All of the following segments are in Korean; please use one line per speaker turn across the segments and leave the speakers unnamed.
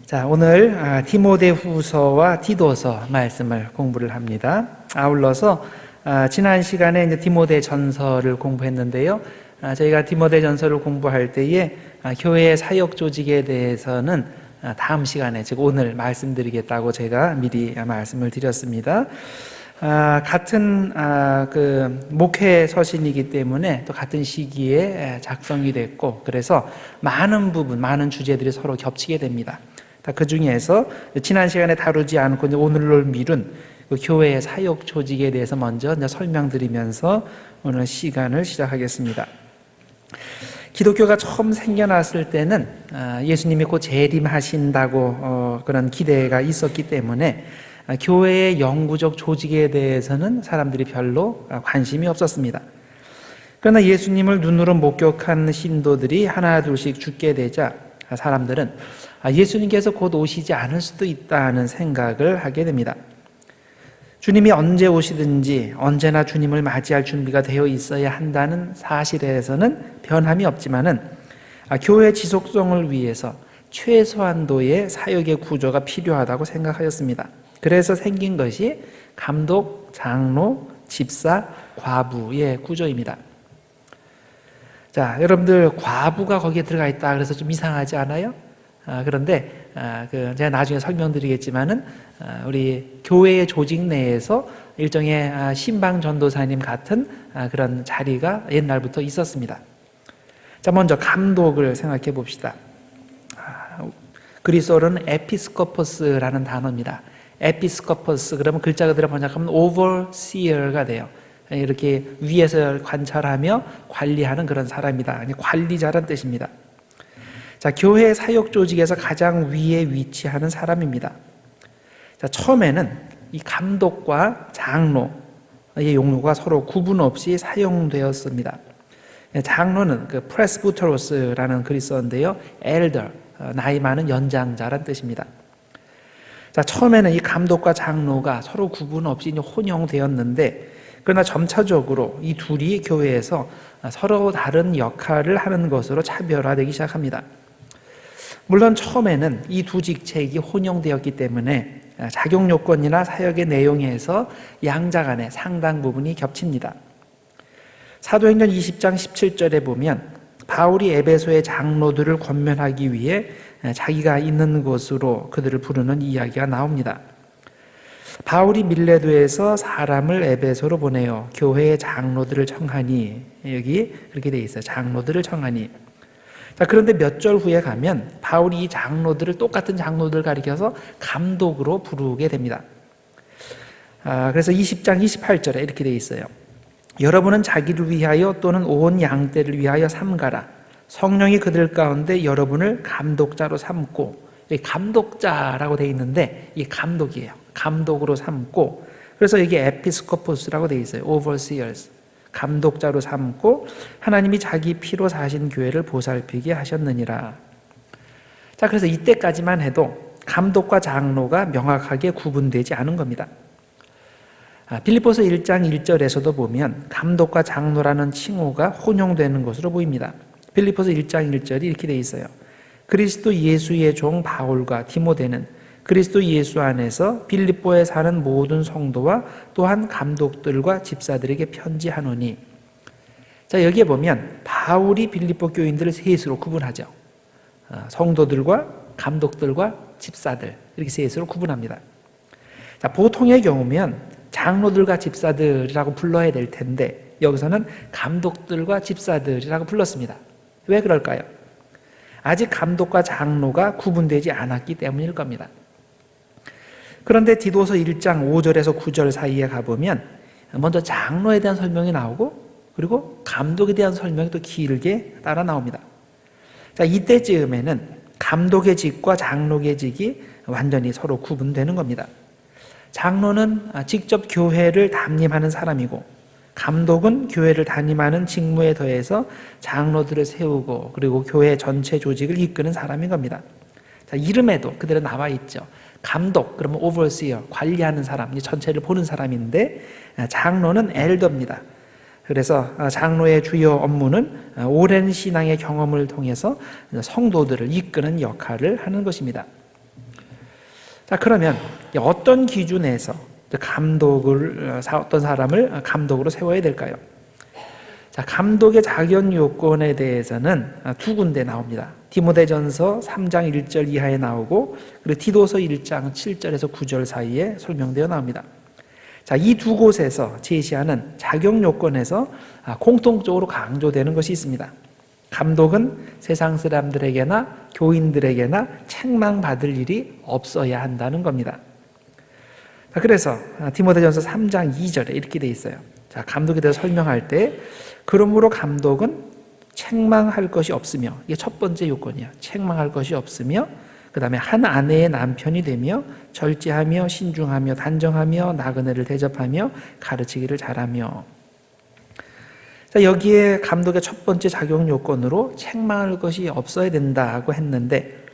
자, 오늘 디모데후서와 디도서 말씀을 공부를 합니다. 아울러서 지난 시간에 이제 디모데전서를 공부했는데요. 저희가 디모데전서를 공부할 때에 교회의 사역 조직에 대해서는 다음 시간에, 즉 오늘 말씀드리겠다고 제가 미리 말씀을 드렸습니다. 같은 그 목회 서신이기 때문에 또 같은 시기에 작성이 됐고, 그래서 많은 부분, 많은 주제들이 서로 겹치게 됩니다. 그 중에서 지난 시간에 다루지 않고 오늘로 미룬 그 교회의 사역 조직에 대해서 먼저 설명드리면서 오늘 시간을 시작하겠습니다. 기독교가 처음 생겨났을 때는 예수님이 곧 재림하신다고 그런 기대가 있었기 때문에 교회의 영구적 조직에 대해서는 사람들이 별로 관심이 없었습니다. 그러나 예수님을 눈으로 목격한 신도들이 하나 둘씩 죽게 되자 사람들은 예수님께서 곧 오시지 않을 수도 있다는 생각을 하게 됩니다. 주님이 언제 오시든지 언제나 주님을 맞이할 준비가 되어 있어야 한다는 사실에서는 변함이 없지만은 교회 지속성을 위해서 최소한도의 사역의 구조가 필요하다고 생각하였습니다. 그래서 생긴 것이 감독, 장로, 집사, 과부의 구조입니다. 자, 여러분들 과부가 거기에 들어가 있다 그래서 좀 이상하지 않아요? 그런데 제가 나중에 설명드리겠지만은 우리 교회의 조직 내에서 일종의 신방 전도사님 같은 그런 자리가 옛날부터 있었습니다. 자, 먼저 감독을 생각해 봅시다. 그리스어로는 에피스코포스라는 단어입니다. 에피스코포스, 그러면 글자 그대로 번역하면 overseer가 돼요. 이렇게 위에서 관찰하며 관리하는 그런 사람이다. 관리자란 뜻입니다. 자, 교회 사역 조직에서 가장 위에 위치하는 사람입니다. 자, 처음에는 이 감독과 장로의 용어가 서로 구분 없이 사용되었습니다. 장로는 그 프레스부테로스라는 그리스어인데요, 엘더, 나이 많은 연장자란 뜻입니다. 자, 처음에는 이 감독과 장로가 서로 구분 없이 혼용되었는데, 그러나 점차적으로 이 둘이 교회에서 서로 다른 역할을 하는 것으로 차별화되기 시작합니다. 물론 처음에는 이 두 직책이 혼용되었기 때문에 자격 요건이나 사역의 내용에서 양자 간에 상당 부분이 겹칩니다. 사도행전 20장 17절에 보면 바울이 에베소의 장로들을 권면하기 위해 자기가 있는 곳으로 그들을 부르는 이야기가 나옵니다. 바울이 밀레도에서 사람을 에베소로 보내어 교회의 장로들을 청하니, 여기 그렇게 돼 있어요. 장로들을 청하니. 자, 그런데 몇 절 후에 가면 바울이 이 장로들을, 똑같은 장로들을 가리켜서 감독으로 부르게 됩니다. 그래서 20장 28절에 이렇게 돼 있어요. 여러분은 자기를 위하여 또는 온 양떼를 위하여 삼가라. 성령이 그들 가운데 여러분을 감독자로 삼고, 감독자라고 돼 있는데 이 감독이에요. 감독으로 삼고, 그래서 여기 에피스코포스라고 돼 있어요. overseers, 감독자로 삼고 하나님이 자기 피로 사신 교회를 보살피게 하셨느니라. 자, 그래서 이때까지만 해도 감독과 장로가 명확하게 구분되지 않은 겁니다. 빌립보서 1장 1절에서도 보면 감독과 장로라는 칭호가 혼용되는 것으로 보입니다. 빌립보서 1장 1절이 이렇게 돼 있어요. 그리스도 예수의 종 바울과 디모데는 그리스도 예수 안에서 빌립보에 사는 모든 성도와 또한 감독들과 집사들에게 편지하노니. 자, 여기에 보면 바울이 빌립보 교인들을 셋으로 구분하죠. 성도들과 감독들과 집사들, 이렇게 셋으로 구분합니다. 자, 보통의 경우면 장로들과 집사들이라고 불러야 될 텐데 여기서는 감독들과 집사들이라고 불렀습니다. 왜 그럴까요? 아직 감독과 장로가 구분되지 않았기 때문일 겁니다. 그런데 디도서 1장 5절에서 9절 사이에 가보면 먼저 장로에 대한 설명이 나오고, 그리고 감독에 대한 설명이 또 길게 따라 나옵니다. 자, 이때쯤에는 감독의 직과 장로의 직이 완전히 서로 구분되는 겁니다. 장로는 직접 교회를 담임하는 사람이고, 감독은 교회를 담임하는 직무에 더해서 장로들을 세우고 그리고 교회 전체 조직을 이끄는 사람인 겁니다. 자, 이름에도 그대로 나와 있죠. 감독, 그러면 overseer, 관리하는 사람, 전체를 보는 사람인데, 장로는 엘더입니다. 그래서 장로의 주요 업무는 오랜 신앙의 경험을 통해서 성도들을 이끄는 역할을 하는 것입니다. 자, 그러면 어떤 기준에서 어떤 사람을 감독으로 세워야 될까요? 자, 감독의 자격 요건에 대해서는 두 군데 나옵니다. 디모데전서 3장 1절 이하에 나오고, 그리고 디도서 1장 7절에서 9절 사이에 설명되어 나옵니다. 자, 이 두 곳에서 제시하는 자격 요건에서 공통적으로 강조되는 것이 있습니다. 감독은 세상 사람들에게나 교인들에게나 책망받을 일이 없어야 한다는 겁니다. 자, 그래서 디모데전서 3장 2절에 이렇게 돼 있어요. 자, 감독에 대해서 설명할 때, 그러므로 감독은 책망할 것이 없으며, 이게 첫 번째 요건이야. 책망할 것이 없으며, 그 다음에 한 아내의 남편이 되며, 절제하며 신중하며 단정하며 나그네를 대접하며 가르치기를 잘하며. 자, 여기에 감독의 첫 번째 자격 요건으로 책망할 것이 없어야 된다고 했는데,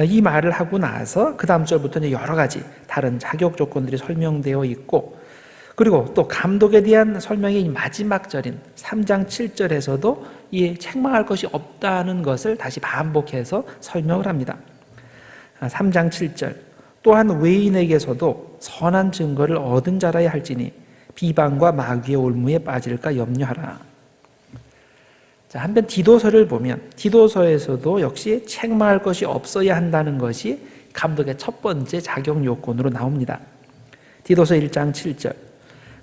이 말을 하고 나서 그 다음 절부터 여러 가지 다른 자격 조건들이 설명되어 있고, 그리고 또 감독에 대한 설명의 마지막 절인 3장 7절에서도 이 책망할 것이 없다는 것을 다시 반복해서 설명을 합니다. 3장 7절, 또한 외인에게서도 선한 증거를 얻은 자라야 할지니 비방과 마귀의 올무에 빠질까 염려하라. 자, 한편 디도서를 보면 디도서에서도 역시 책망할 것이 없어야 한다는 것이 감독의 첫 번째 자격 요건으로 나옵니다. 디도서 1장 7절,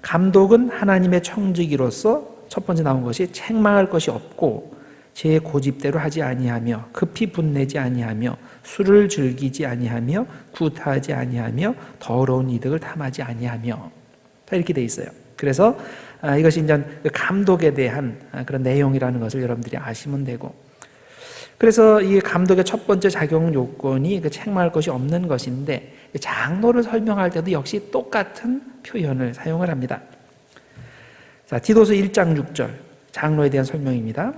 감독은 하나님의 청지기로서 첫 번째 나온 것이 책망할 것이 없고 제 고집대로 하지 아니하며 급히 분내지 아니하며 술을 즐기지 아니하며 구타하지 아니하며 더러운 이득을 탐하지 아니하며, 이렇게 돼 있어요. 그래서 이것이 이제 감독에 대한 그런 내용이라는 것을 여러분들이 아시면 되고, 그래서 이 감독의 첫 번째 자격 요건이 책망할 것이 없는 것인데, 장로를 설명할 때도 역시 똑같은 표현을 사용을 합니다. 자, 디도서 1장 6절 장로에 대한 설명입니다.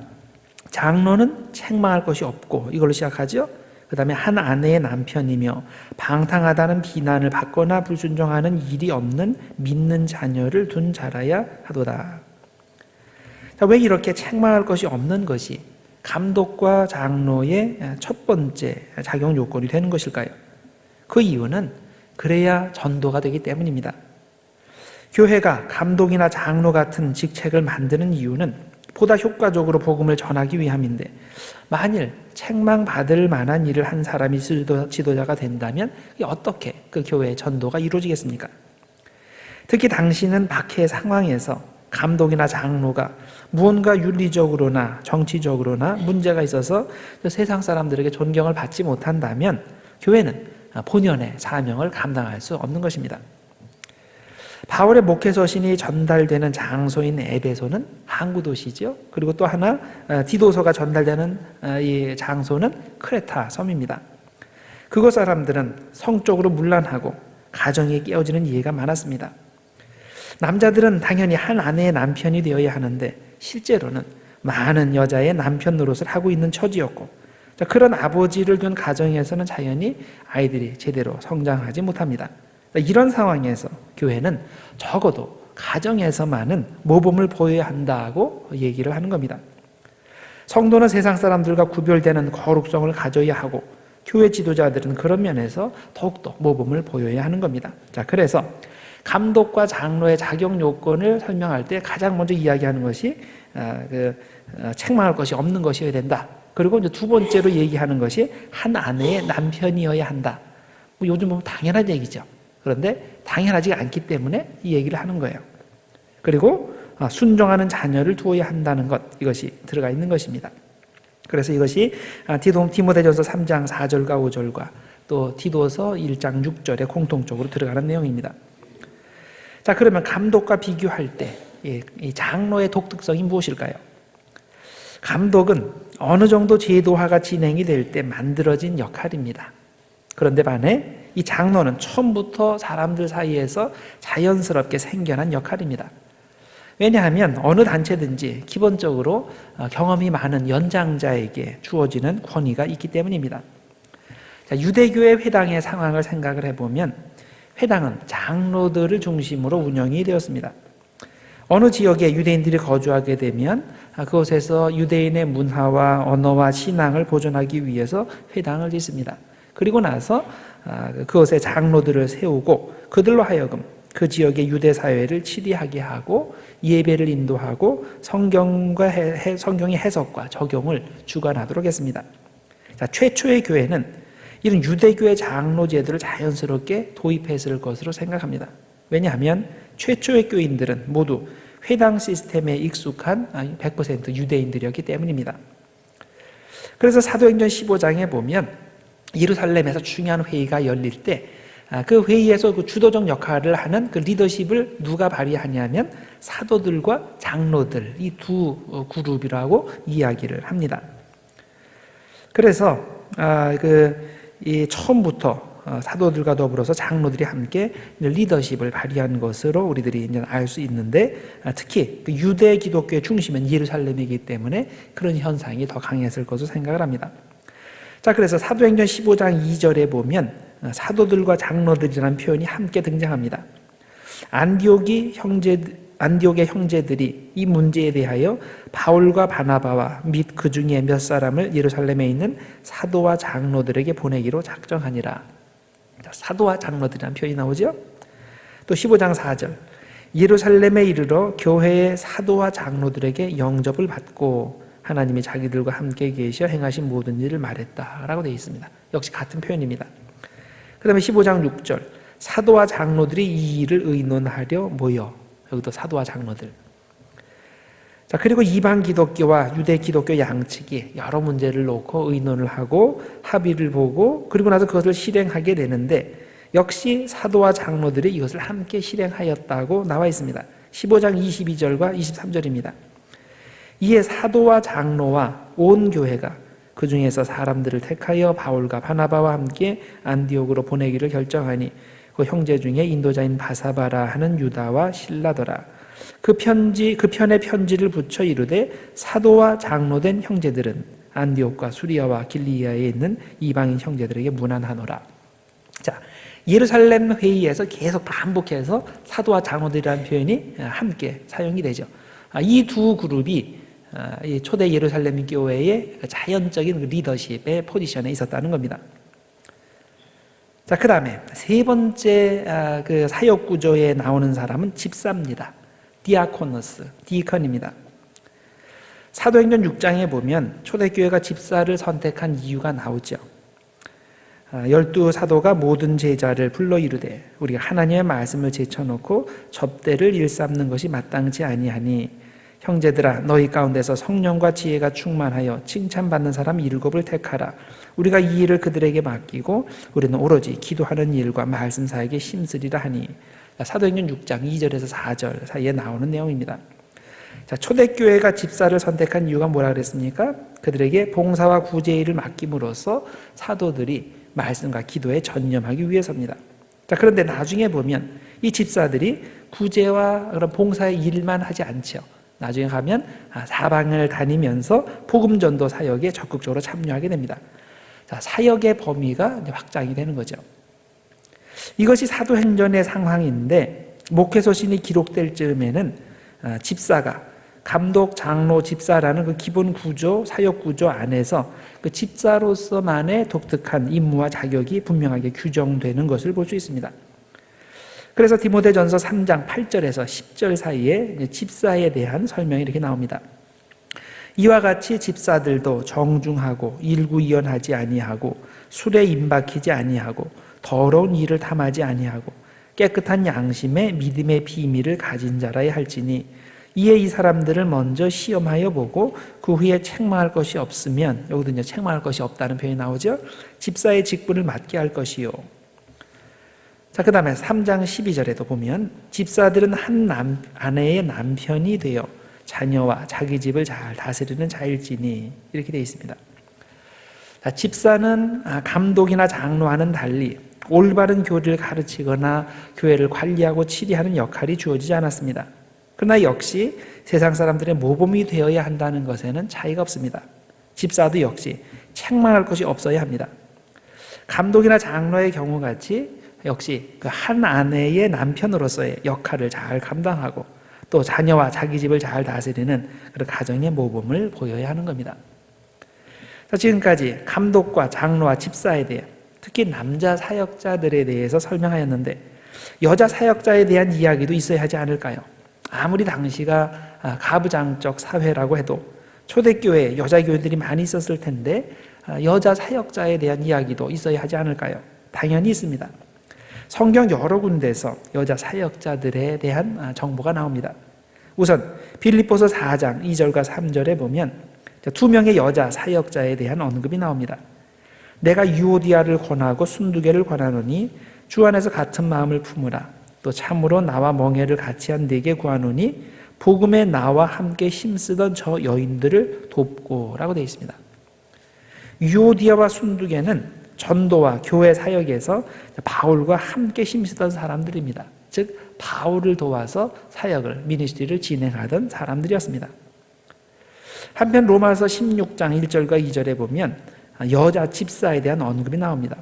장로는 책망할 것이 없고, 이걸로 시작하죠. 그 다음에 한 아내의 남편이며 방탕하다는 비난을 받거나 불순종하는 일이 없는 믿는 자녀를 둔 자라야 하도다. 자, 왜 이렇게 책망할 것이 없는 것이 감독과 장로의 첫 번째 자격 요건이 되는 것일까요? 그 이유는 그래야 전도가 되기 때문입니다. 교회가 감독이나 장로 같은 직책을 만드는 이유는 보다 효과적으로 복음을 전하기 위함인데, 만일 책망받을 만한 일을 한 사람이 지도자가 된다면 어떻게 그 교회의 전도가 이루어지겠습니까? 특히 당시는 박해 상황에서 감독이나 장로가 무언가 윤리적으로나 정치적으로나 문제가 있어서 세상 사람들에게 존경을 받지 못한다면 교회는 본연의 사명을 감당할 수 없는 것입니다. 바울의 목회 서신이 전달되는 장소인 에베소는 항구 도시죠. 그리고 또 하나 디도서가 전달되는 이 장소는 크레타 섬입니다. 그곳 사람들은 성적으로 문란하고 가정이 깨어지는 예가 많았습니다. 남자들은 당연히 한 아내의 남편이 되어야 하는데 실제로는 많은 여자의 남편 노릇을 하고 있는 처지였고, 그런 아버지를 둔 가정에서는 자연히 아이들이 제대로 성장하지 못합니다. 이런 상황에서 교회는 적어도 가정에서만은 모범을 보여야 한다고 얘기를 하는 겁니다. 성도는 세상 사람들과 구별되는 거룩성을 가져야 하고, 교회 지도자들은 그런 면에서 더욱더 모범을 보여야 하는 겁니다. 자, 그래서 감독과 장로의 자격 요건을 설명할 때 가장 먼저 이야기하는 것이 책망할 것이 없는 것이어야 된다. 그리고 이제 두 번째로 얘기하는 것이 한 아내의 남편이어야 한다. 요즘 보면 당연한 얘기죠. 그런데 당연하지 않기 때문에 이 얘기를 하는 거예요. 그리고 순종하는 자녀를 두어야 한다는 것, 이것이 들어가 있는 것입니다. 그래서 이것이 디모데전서 3장 4절과 5절과 또 디도서 1장 6절에 공통적으로 들어가는 내용입니다. 자, 그러면 감독과 비교할 때 이 장로의 독특성이 무엇일까요? 감독은 어느 정도 제도화가 진행이 될 때 만들어진 역할입니다. 그런데 반해 이 장로는 처음부터 사람들 사이에서 자연스럽게 생겨난 역할입니다. 왜냐하면 어느 단체든지 기본적으로 경험이 많은 연장자에게 주어지는 권위가 있기 때문입니다. 자, 유대교의 회당의 상황을 생각을 해보면 회당은 장로들을 중심으로 운영이 되었습니다. 어느 지역에 유대인들이 거주하게 되면 그곳에서 유대인의 문화와 언어와 신앙을 보존하기 위해서 회당을 짓습니다. 그리고 나서 그것의 장로들을 세우고 그들로 하여금 그 지역의 유대 사회를 치리하게 하고 예배를 인도하고 성경의 해석과 적용을 주관하도록 했습니다. 자, 최초의 교회는 이런 유대교의 장로 제도를 자연스럽게 도입했을 것으로 생각합니다. 왜냐하면 최초의 교인들은 모두 회당 시스템에 익숙한 100% 유대인들이었기 때문입니다. 그래서 사도행전 15장에 보면 예루살렘에서 중요한 회의가 열릴 때 그 회의에서 그 주도적 역할을 하는 그 리더십을 누가 발휘하냐면 사도들과 장로들, 이 두 그룹이라고 이야기를 합니다. 그래서 이 처음부터 사도들과 더불어서 장로들이 함께 리더십을 발휘한 것으로 우리들이 이제 알 수 있는데, 특히 그 유대 기독교의 중심은 예루살렘이기 때문에 그런 현상이 더 강했을 것으로 생각을 합니다. 자, 그래서 사도행전 15장 2절에 보면 사도들과 장로들이라는 표현이 함께 등장합니다. 안디옥의 형제들이 이 문제에 대하여 바울과 바나바와 및 그 중에 몇 사람을 예루살렘에 있는 사도와 장로들에게 보내기로 작정하니라. 사도와 장로들이라는 표현이 나오죠. 또 15장 4절, 예루살렘에 이르러 교회의 사도와 장로들에게 영접을 받고 하나님이 자기들과 함께 계셔 행하신 모든 일을 말했다라고 되어 있습니다. 역시 같은 표현입니다. 그 다음에 15장 6절, 사도와 장로들이 이 일을 의논하려 모여. 여기도 사도와 장로들. 자, 그리고 이방 기독교와 유대 기독교 양측이 여러 문제를 놓고 의논을 하고 합의를 보고 그리고 나서 그것을 실행하게 되는데, 역시 사도와 장로들이 이것을 함께 실행하였다고 나와 있습니다. 15장 22절과 23절입니다. 이에 사도와 장로와 온 교회가 그 중에서 사람들을 택하여 바울과 바나바와 함께 안디옥으로 보내기를 결정하니 그 형제 중에 인도자인 바사바라 하는 유다와 실라더라. 그 편의 편지를 붙여 이르되 사도와 장로된 형제들은 안디옥과 수리아와 길리아에 있는 이방인 형제들에게 문안하노라. 자, 예루살렘 회의에서 계속 반복해서 사도와 장로들이라는 표현이 함께 사용이 되죠. 이 두 그룹이 초대 예루살렘 교회의 자연적인 리더십의 포지션에 있었다는 겁니다. 자, 그 다음에 세 번째 그 사역 구조에 나오는 사람은 집사입니다. 디아코노스, 디컨입니다. 사도행전 6장에 보면 초대교회가 집사를 선택한 이유가 나오죠. 12사도가 모든 제자를 불러 이르되 우리가 하나님의 말씀을 제쳐놓고 접대를 일삼는 것이 마땅치 아니하니 형제들아 너희 가운데서 성령과 지혜가 충만하여 칭찬받는 사람 7을 택하라. 우리가 이 일을 그들에게 맡기고 우리는 오로지 기도하는 일과 말씀 사역에 힘쓰리라 하니. 사도행전 6장 2절에서 4절 사이에 나오는 내용입니다. 자, 초대교회가 집사를 선택한 이유가 뭐라 그랬습니까? 그들에게 봉사와 구제 일을 맡김으로써 사도들이 말씀과 기도에 전념하기 위해서입니다. 자, 그런데 나중에 보면 이 집사들이 구제와 그런 봉사의 일만 하지 않죠. 나중에 가면 사방을 다니면서 복음 전도 사역에 적극적으로 참여하게 됩니다. 자, 사역의 범위가 확장이 되는 거죠. 이것이 사도행전의 상황인데, 목회서신이 기록될 즈음에는 집사가 감독, 장로, 집사라는 그 기본 구조, 사역 구조 안에서 그 집사로서만의 독특한 임무와 자격이 분명하게 규정되는 것을 볼 수 있습니다. 그래서 디모데전서 3장 8절에서 10절 사이에 집사에 대한 설명이 이렇게 나옵니다. 이와 같이 집사들도 정중하고 일구이연하지 아니하고 술에 임박히지 아니하고 더러운 일을 탐하지 아니하고 깨끗한 양심에 믿음의 비밀을 가진 자라야 할지니 이에 이 사람들을 먼저 시험하여 보고 그 후에 책망할 것이 없으면, 여기도 이제 책망할 것이 없다는 표현이 나오죠. 집사의 직분을 맡게 할 것이요. 자, 그 다음에 3장 12절에도 보면 집사들은 한 아내의 남편이 되어 자녀와 자기 집을 잘 다스리는 자일지니, 이렇게 되어 있습니다. 자, 집사는 감독이나 장로와는 달리 올바른 교리를 가르치거나 교회를 관리하고 치리하는 역할이 주어지지 않았습니다. 그러나 역시 세상 사람들의 모범이 되어야 한다는 것에는 차이가 없습니다. 집사도 역시 책망할 것이 없어야 합니다. 감독이나 장로의 경우같이 역시 그 한 아내의 남편으로서의 역할을 잘 감당하고 또 자녀와 자기 집을 잘 다스리는 그런 가정의 모범을 보여야 하는 겁니다. 자, 지금까지 감독과 장로와 집사에 대해 특히 남자 사역자들에 대해서 설명하였는데 여자 사역자에 대한 이야기도 있어야 하지 않을까요? 아무리 당시가 가부장적 사회라고 해도 초대교회 여자 교회들이 많이 있었을 텐데 여자 사역자에 대한 이야기도 있어야 하지 않을까요? 당연히 있습니다. 성경 여러 군데에서 여자 사역자들에 대한 정보가 나옵니다. 우선 빌립보서 4장 2절과 3절에 보면 2명의 여자 사역자에 대한 언급이 나옵니다. 내가 유오디아를 권하고 순두개를 권하노니 주 안에서 같은 마음을 품으라. 또 참으로 나와 멍에를 같이 한 네게 구하노니 복음에 나와 함께 힘쓰던 저 여인들을 돕고 라고 되어 있습니다. 유오디아와 순두개는 전도와 교회 사역에서 바울과 함께 힘쓰던 사람들입니다. 즉 바울을 도와서 사역을 미니스트리를 진행하던 사람들이었습니다. 한편 로마서 16장 1절과 2절에 보면 여자 집사에 대한 언급이 나옵니다.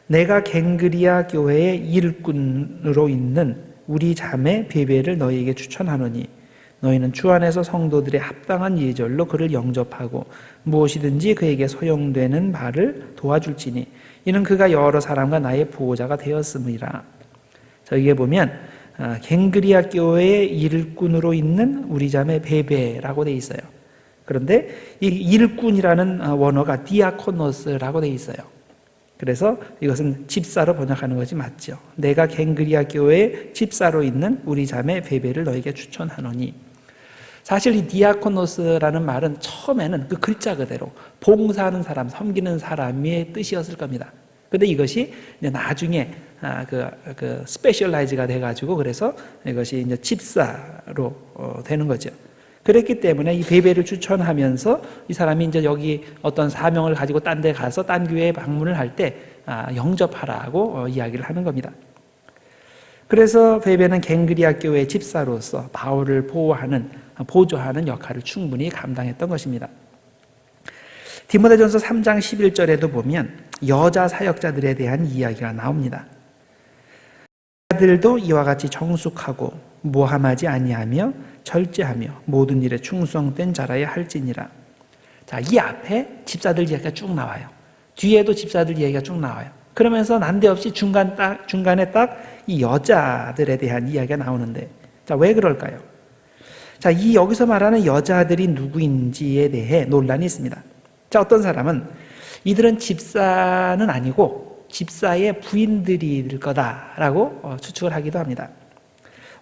내가 갱그리아 교회의 일꾼으로 있는 우리 자매 베베를 너희에게 추천하노니 너희는 주 안에서 성도들의 합당한 예절로 그를 영접하고 무엇이든지 그에게 소용되는 바를 도와줄지니 이는 그가 여러 사람과 나의 보호자가 되었음이라. 저기에 보면 갱그리아 교회의 일꾼으로 있는 우리 자매 베베라고 돼 있어요. 그런데 이 일꾼이라는 원어가 디아코노스라고 돼 있어요. 그래서 이것은 집사로 번역하는 것이 맞죠. 내가 갱그리아 교회의 집사로 있는 우리 자매 베베를 너에게 추천하노니. 사실 이 디아코노스라는 말은 처음에는 그 글자 그대로 봉사하는 사람, 섬기는 사람의 뜻이었을 겁니다. 근데 이것이 이제 나중에 스페셜라이즈가 돼가지고 그래서 이것이 이제 집사로 되는 거죠. 그랬기 때문에 이 베베를 추천하면서 이 사람이 이제 여기 어떤 사명을 가지고 딴 데 가서 딴 교회에 방문을 할 때 영접하라고 이야기를 하는 겁니다. 그래서 베베는 갱그리아 교회 집사로서 바울을 보조하는 역할을 충분히 감당했던 것입니다. 디모데전서 3장 11절에도 보면 여자 사역자들에 대한 이야기가 나옵니다. 자들도 이와 같이 정숙하고 모함하지 아니하며 절제하며 모든 일에 충성된 자라야 할지니라. 자, 이 앞에 집사들 이야기가 쭉 나와요. 뒤에도 집사들 이야기가 쭉 나와요. 그러면서 난데없이 중간에 딱 이 여자들에 대한 이야기가 나오는데, 자, 왜 그럴까요? 자, 이 여기서 말하는 여자들이 누구인지에 대해 논란이 있습니다. 자, 어떤 사람은 이들은 집사는 아니고 집사의 부인들일 거다라고 추측을 하기도 합니다.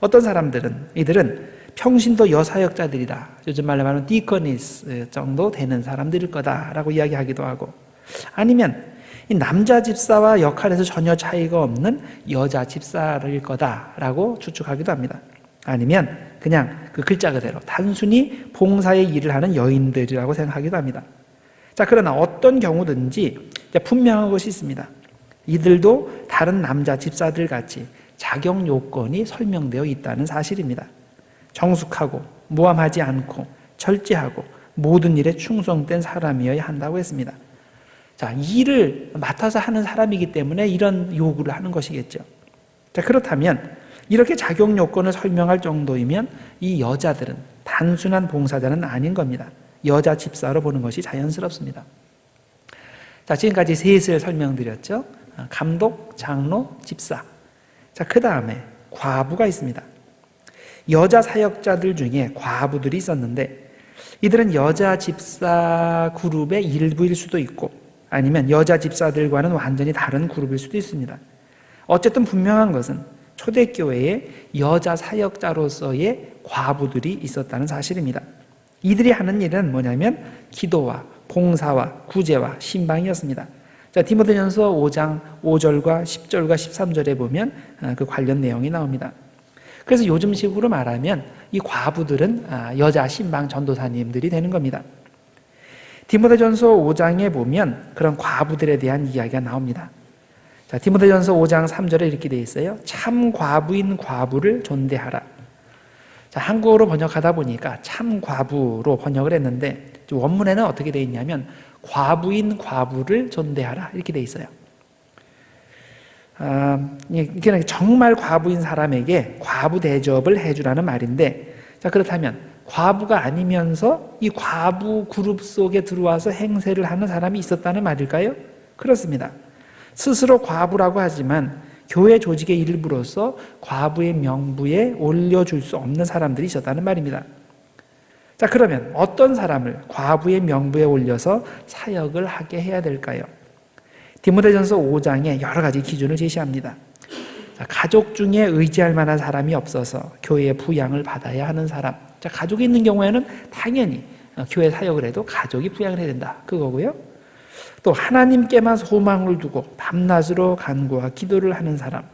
어떤 사람들은 이들은 평신도 여사역자들이다. 요즘 말로 말하면 디커니스 정도 되는 사람들일 거다라고 이야기하기도 하고, 아니면 이 남자 집사와 역할에서 전혀 차이가 없는 여자 집사일 거다라고 추측하기도 합니다. 아니면 그냥 그 글자 그대로 단순히 봉사의 일을 하는 여인들이라고 생각하기도 합니다. 자, 그러나 어떤 경우든지 분명한 것이 있습니다. 이들도 다른 남자 집사들 같이 자격 요건이 설명되어 있다는 사실입니다. 정숙하고 모함하지 않고 절제하고 모든 일에 충성된 사람이어야 한다고 했습니다. 자, 일을 맡아서 하는 사람이기 때문에 이런 요구를 하는 것이겠죠. 자, 그렇다면 이렇게 자격 요건을 설명할 정도이면 이 여자들은 단순한 봉사자는 아닌 겁니다. 여자 집사로 보는 것이 자연스럽습니다. 자, 지금까지 셋을 설명드렸죠. 감독, 장로, 집사. 자, 그 다음에 과부가 있습니다. 여자 사역자들 중에 과부들이 있었는데 이들은 여자 집사 그룹의 일부일 수도 있고 아니면 여자 집사들과는 완전히 다른 그룹일 수도 있습니다. 어쨌든 분명한 것은 초대교회에 여자 사역자로서의 과부들이 있었다는 사실입니다. 이들이 하는 일은 뭐냐면 기도와 봉사와 구제와 신방이었습니다. 자, 디모데전서 5장 5절과 10절과 13절에 보면 그 관련 내용이 나옵니다. 그래서 요즘식으로 말하면 이 과부들은 여자 신방 전도사님들이 되는 겁니다. 디모데전서 5장에 보면 그런 과부들에 대한 이야기가 나옵니다. 자, 디모데전서 5장 3절에 이렇게 되어 있어요. 참 과부인 과부를 존대하라. 자, 한국어로 번역하다 보니까 참 과부로 번역을 했는데 원문에는 어떻게 되어 있냐면 과부인 과부를 존대하라 이렇게 되어 있어요. 정말 과부인 사람에게 과부 대접을 해주라는 말인데, 자, 그렇다면 과부가 아니면서 이 과부 그룹 속에 들어와서 행세를 하는 사람이 있었다는 말일까요? 그렇습니다. 스스로 과부라고 하지만 교회 조직의 일부로서 과부의 명부에 올려줄 수 없는 사람들이 있었다는 말입니다. 자, 그러면 어떤 사람을 과부의 명부에 올려서 사역을 하게 해야 될까요? 디모데전서 5장에 여러 가지 기준을 제시합니다. 자, 가족 중에 의지할 만한 사람이 없어서 교회의 부양을 받아야 하는 사람. 자, 가족이 있는 경우에는 당연히 교회 사역을 해도 가족이 부양을 해야 된다. 그거고요. 또 하나님께만 소망을 두고 밤낮으로 간구와 기도를 하는 사람.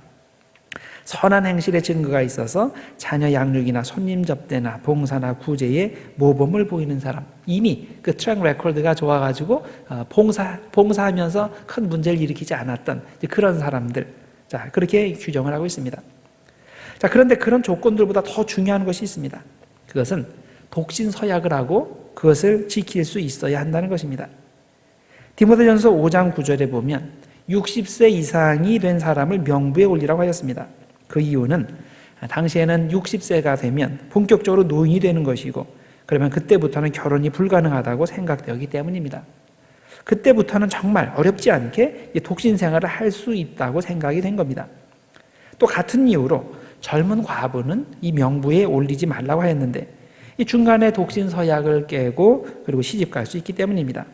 선한 행실의 증거가 있어서 자녀 양육이나 손님 접대나 봉사나 구제에 모범을 보이는 사람. 이미 그 트랙 레코드가 좋아가지고 봉사하면서 큰 문제를 일으키지 않았던 그런 사람들. 자, 그렇게 규정을 하고 있습니다. 자, 그런데 그런 조건들보다 더 중요한 것이 있습니다. 그것은 독신 서약을 하고 그것을 지킬 수 있어야 한다는 것입니다. 디모데전서 5장 9절에 보면 60세 이상이 된 사람을 명부에 올리라고 하였습니다. 그 이유는 당시에는 60세가 되면 본격적으로 노인이 되는 것이고 그러면 그때부터는 결혼이 불가능하다고 생각되었기 때문입니다. 그때부터는 정말 어렵지 않게 독신 생활을 할 수 있다고 생각이 된 겁니다. 또 같은 이유로 젊은 과부는 이 명부에 올리지 말라고 하였는데 이 중간에 독신 서약을 깨고 그리고 시집 갈 수 있기 때문입니다.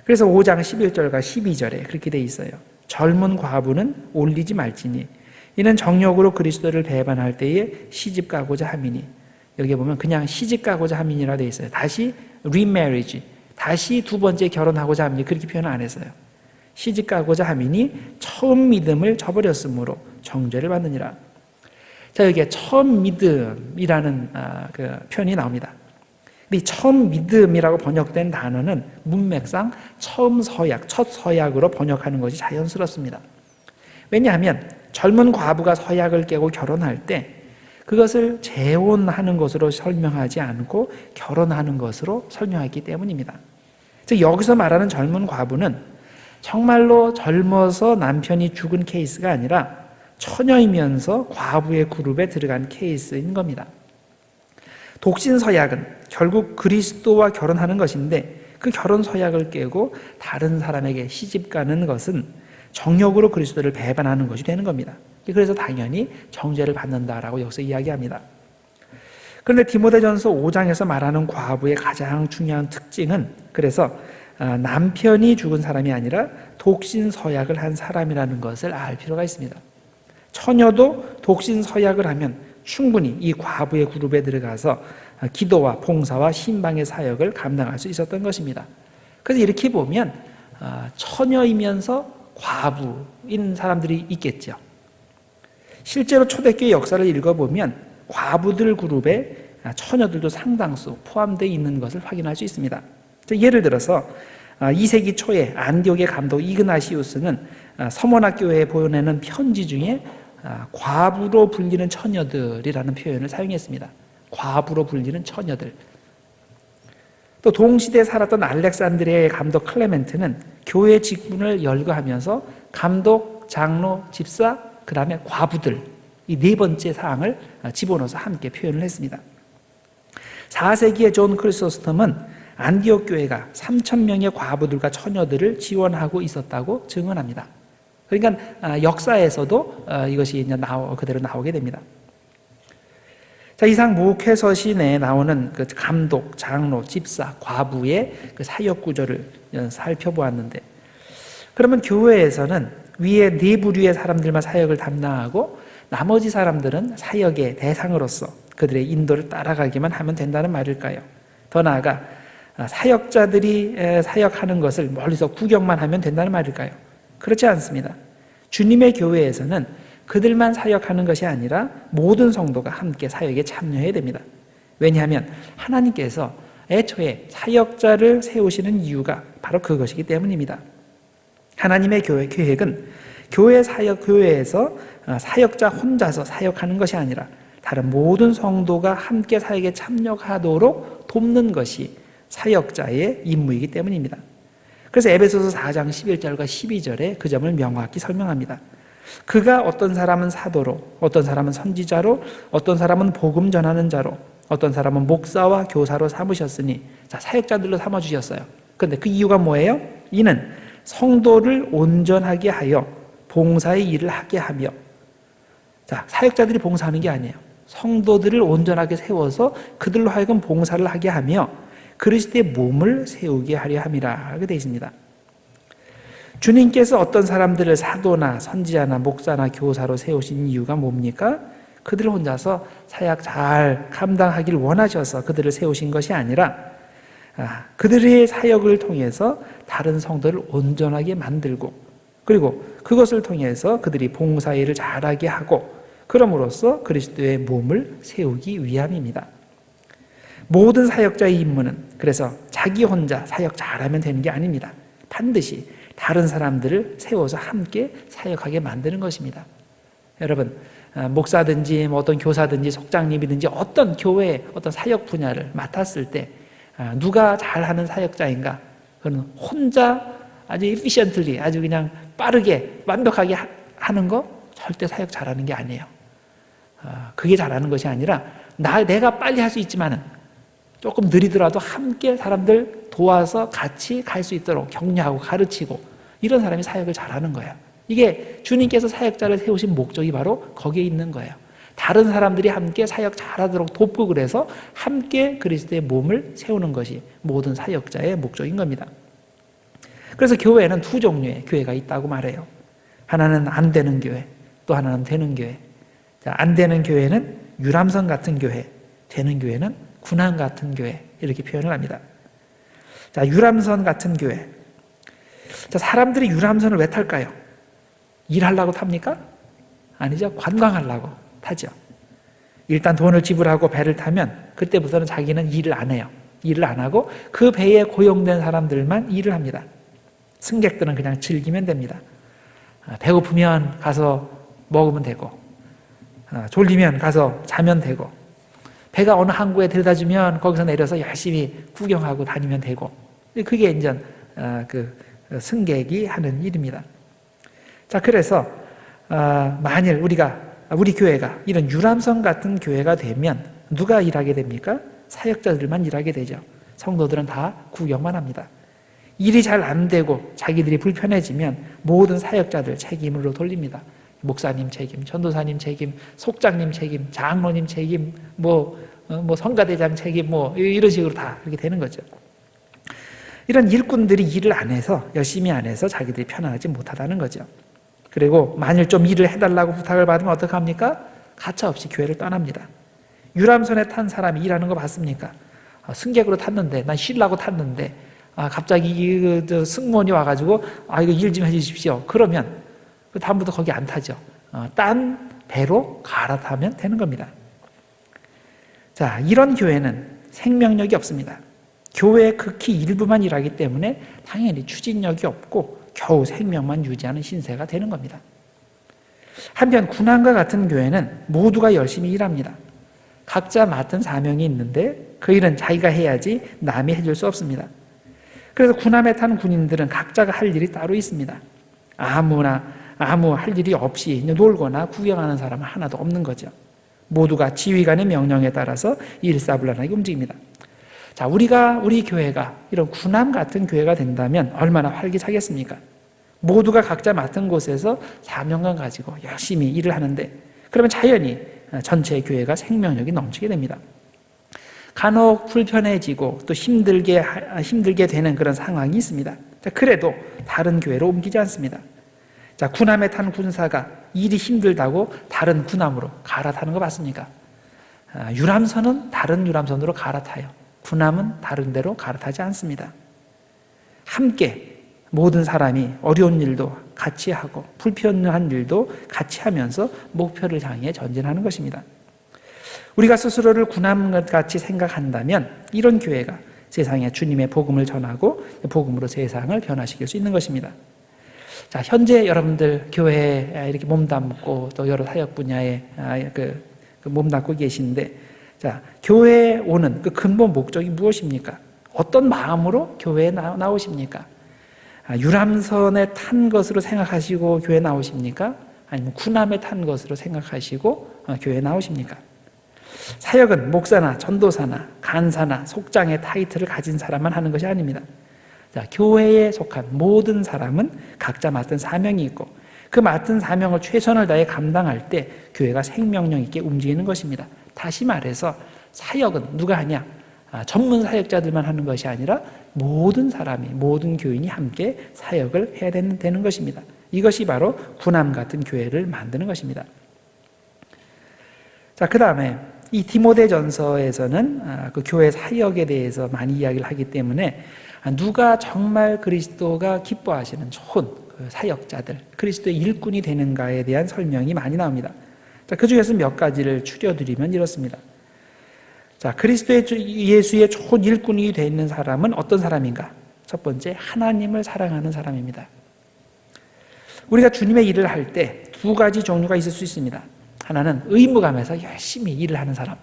그래서 5장 11절과 12절에 그렇게 돼 있어요. 젊은 과부는 올리지 말지니 이는 정욕으로 그리스도를 배반할 때에 시집 가고자 함이니. 여기에 보면 그냥 시집 가고자 함이니라 돼 있어요. 다시 remarriage, 다시 두 번째 결혼하고자 함이니 그렇게 표현 안 했어요. 시집 가고자 함이니 처음 믿음을 저버렸으므로 정죄를 받느니라. 자, 여기에 처음 믿음이라는 그 표현이 나옵니다. 이 처음 믿음이라고 번역된 단어는 문맥상 처음 서약, 첫 서약으로 번역하는 것이 자연스럽습니다. 왜냐하면 젊은 과부가 서약을 깨고 결혼할 때 그것을 재혼하는 것으로 설명하지 않고 결혼하는 것으로 설명했기 때문입니다. 즉 여기서 말하는 젊은 과부는 정말로 젊어서 남편이 죽은 케이스가 아니라 처녀이면서 과부의 그룹에 들어간 케이스인 겁니다. 독신 서약은 결국 그리스도와 결혼하는 것인데 그 결혼 서약을 깨고 다른 사람에게 시집가는 것은 정욕으로 그리스도를 배반하는 것이 되는 겁니다. 그래서 당연히 정죄를 받는다라고 여기서 이야기합니다. 그런데 디모데전서 5장에서 말하는 과부의 가장 중요한 특징은 그래서 남편이 죽은 사람이 아니라 독신 서약을 한 사람이라는 것을 알 필요가 있습니다. 처녀도 독신 서약을 하면 충분히 이 과부의 그룹에 들어가서 기도와 봉사와 신방의 사역을 감당할 수 있었던 것입니다. 그래서 이렇게 보면 처녀이면서 과부인 사람들이 있겠죠. 실제로 초대교회 역사를 읽어보면 과부들 그룹에 처녀들도 상당수 포함되어 있는 것을 확인할 수 있습니다. 예를 들어서 2세기 초에 안디옥의 감독 이그나시우스는 서머나 교회에 보내는 편지 중에 과부로 불리는 처녀들이라는 표현을 사용했습니다. 과부로 불리는 처녀들. 또 동시대에 살았던 알렉산드리아의 감독 클레멘트는 교회 직분을 열거하면서 감독, 장로, 집사, 그 다음에 과부들 이 네 번째 사항을 집어넣어서 함께 표현을 했습니다. 4세기의 존 크리소스톰은 안디옥 교회가 3,000명의 과부들과 처녀들을 지원하고 있었다고 증언합니다. 그러니까 역사에서도 이것이 이제 그대로 나오게 됩니다. 자, 이상 목회서신에 나오는 그 감독, 장로, 집사, 과부의 그 사역 구조를 살펴보았는데, 그러면 교회에서는 위에 네 부류의 사람들만 사역을 담당하고 나머지 사람들은 사역의 대상으로서 그들의 인도를 따라가기만 하면 된다는 말일까요? 더 나아가 사역자들이 사역하는 것을 멀리서 구경만 하면 된다는 말일까요? 그렇지 않습니다. 주님의 교회에서는 그들만 사역하는 것이 아니라 모든 성도가 함께 사역에 참여해야 됩니다. 왜냐하면 하나님께서 애초에 사역자를 세우시는 이유가 바로 그것이기 때문입니다. 하나님의 계획은 교회에서 사역자 혼자서 사역하는 것이 아니라 다른 모든 성도가 함께 사역에 참여하도록 돕는 것이 사역자의 임무이기 때문입니다. 그래서 에베소서 4장 11절과 12절에 그 점을 명확히 설명합니다. 그가 어떤 사람은 사도로, 어떤 사람은 선지자로, 어떤 사람은 복음 전하는 자로, 어떤 사람은 목사와 교사로 삼으셨으니, 자, 사역자들로 삼아주셨어요. 그런데 그 이유가 뭐예요? 이는 성도를 온전하게 하여 봉사의 일을 하게 하며, 자, 사역자들이 봉사하는 게 아니에요. 성도들을 온전하게 세워서 그들로 하여금 봉사를 하게 하며 그리스도의 몸을 세우게 하려 함이라, 이렇게 되어 있습니다. 주님께서 어떤 사람들을 사도나 선지자나 목사나 교사로 세우신 이유가 뭡니까? 그들 혼자서 사역 잘 감당하길 원하셔서 그들을 세우신 것이 아니라 그들의 사역을 통해서 다른 성도를 온전하게 만들고, 그리고 그것을 통해서 그들이 봉사일을 잘하게 하고, 그럼으로써 그리스도의 몸을 세우기 위함입니다. 모든 사역자의 임무는 그래서 자기 혼자 사역 잘하면 되는 게 아닙니다. 반드시 다른 사람들을 세워서 함께 사역하게 만드는 것입니다. 여러분, 목사든지 어떤 교사든지 속장님이든지 어떤 교회의 어떤 사역 분야를 맡았을 때 누가 잘하는 사역자인가? 그는 혼자 아주 efficiently, 아주 그냥 빠르게 완벽하게 하는 거 절대 사역 잘하는 게 아니에요. 그게 잘하는 것이 아니라 내가 빨리 할 수 있지만은 조금 느리더라도 함께 사람들 도와서 같이 갈 수 있도록 격려하고 가르치고, 이런 사람이 사역을 잘하는 거예요. 이게 주님께서 사역자를 세우신 목적이 바로 거기에 있는 거예요. 다른 사람들이 함께 사역 잘하도록 돕고, 그래서 함께 그리스도의 몸을 세우는 것이 모든 사역자의 목적인 겁니다. 그래서 교회는 두 종류의 교회가 있다고 말해요. 하나는 안 되는 교회, 또 하나는 되는 교회. 자, 안 되는 교회는 유람선 같은 교회, 되는 교회는 군함 같은 교회, 이렇게 표현을 합니다. 자, 유람선 같은 교회. 자, 사람들이 유람선을 왜 탈까요? 일하려고 탑니까? 아니죠. 관광하려고 타죠. 일단 돈을 지불하고 배를 타면 그때부터는 자기는 일을 안 해요. 일을 안 하고 그 배에 고용된 사람들만 일을 합니다. 승객들은 그냥 즐기면 됩니다. 배고프면 가서 먹으면 되고, 졸리면 가서 자면 되고, 배가 어느 항구에 데려다주면 거기서 내려서 열심히 구경하고 다니면 되고, 그게 이제 그 승객이 하는 일입니다. 자, 그래서 만일 우리 교회가 이런 유람선 같은 교회가 되면 누가 일하게 됩니까? 사역자들만 일하게 되죠. 성도들은 다 구경만 합니다. 일이 잘 안 되고 자기들이 불편해지면 모든 사역자들 책임으로 돌립니다. 목사님 책임, 전도사님 책임, 속장님 책임, 장로님 책임, 성가대장 책임, 이런 식으로 다 그렇게 되는 거죠. 이런 일꾼들이 일을 안 해서, 열심히 안 해서 자기들이 편안하지 못하다는 거죠. 그리고 만일 좀 일을 해달라고 부탁을 받으면 어떻게 합니까? 가차없이 교회를 떠납니다. 유람선에 탄 사람이 일하는 거 봤습니까? 승객으로 탔는데, 난 쉬려고 탔는데, 갑자기 승무원이 와가지고, 이거 일 좀 해주십시오. 그러면 그 다음부터 거기 안 타죠. 딴 배로 갈아타면 되는 겁니다. 자, 이런 교회는 생명력이 없습니다. 교회의 극히 일부만 일하기 때문에 당연히 추진력이 없고 겨우 생명만 유지하는 신세가 되는 겁니다. 한편 군함과 같은 교회는 모두가 열심히 일합니다. 각자 맡은 사명이 있는데 그 일은 자기가 해야지 남이 해줄 수 없습니다. 그래서 군함에 탄 군인들은 각자가 할 일이 따로 있습니다. 아무 할 일이 없이 놀거나 구경하는 사람은 하나도 없는 거죠. 모두가 지휘관의 명령에 따라서 일사불란하게 움직입니다. 자, 우리 교회가 이런 군함 같은 교회가 된다면 얼마나 활기차겠습니까? 모두가 각자 맡은 곳에서 사명감 가지고 열심히 일을 하는데, 그러면 자연히 전체 교회가 생명력이 넘치게 됩니다. 간혹 불편해지고 또 힘들게 되는 그런 상황이 있습니다. 자, 그래도 다른 교회로 옮기지 않습니다. 자, 군함에 탄 군사가 일이 힘들다고 다른 군함으로 갈아타는 거 봤습니까? 유람선은 다른 유람선으로 갈아타요. 군함은 다른 데로 갈아타지 않습니다. 함께 모든 사람이 어려운 일도 같이 하고 불편한 일도 같이 하면서 목표를 향해 전진하는 것입니다. 우리가 스스로를 군함같이 생각한다면 이런 교회가 세상에 주님의 복음을 전하고 복음으로 세상을 변화시킬 수 있는 것입니다. 자, 현재 여러분들 교회에 이렇게 몸담고 또 여러 사역 분야에 몸담고 계신데, 자, 교회에 오는 그 근본 목적이 무엇입니까? 어떤 마음으로 교회에 나오십니까? 유람선에 탄 것으로 생각하시고 교회에 나오십니까? 아니면 군함에 탄 것으로 생각하시고 교회에 나오십니까? 사역은 목사나 전도사나 간사나 속장의 타이틀을 가진 사람만 하는 것이 아닙니다. 자, 교회에 속한 모든 사람은 각자 맡은 사명이 있고 그 맡은 사명을 최선을 다해 감당할 때 교회가 생명력 있게 움직이는 것입니다. 다시 말해서 사역은 누가 하냐? 전문 사역자들만 하는 것이 아니라 모든 사람이, 모든 교인이 함께 사역을 해야 되는 것입니다. 이것이 바로 군함 같은 교회를 만드는 것입니다. 자, 그 다음에 이 디모데전서에서는 그 교회 사역에 대해서 많이 이야기를 하기 때문에 누가 정말 그리스도가 기뻐하시는 좋은 그 사역자들, 그리스도의 일꾼이 되는가에 대한 설명이 많이 나옵니다. 자, 그 중에서 몇 가지를 추려드리면 이렇습니다. 자, 그리스도의 예수의 좋은 일꾼이 되어 있는 사람은 어떤 사람인가? 첫 번째, 하나님을 사랑하는 사람입니다. 우리가 주님의 일을 할 때 두 가지 종류가 있을 수 있습니다. 하나는 의무감에서 열심히 일을 하는 사람,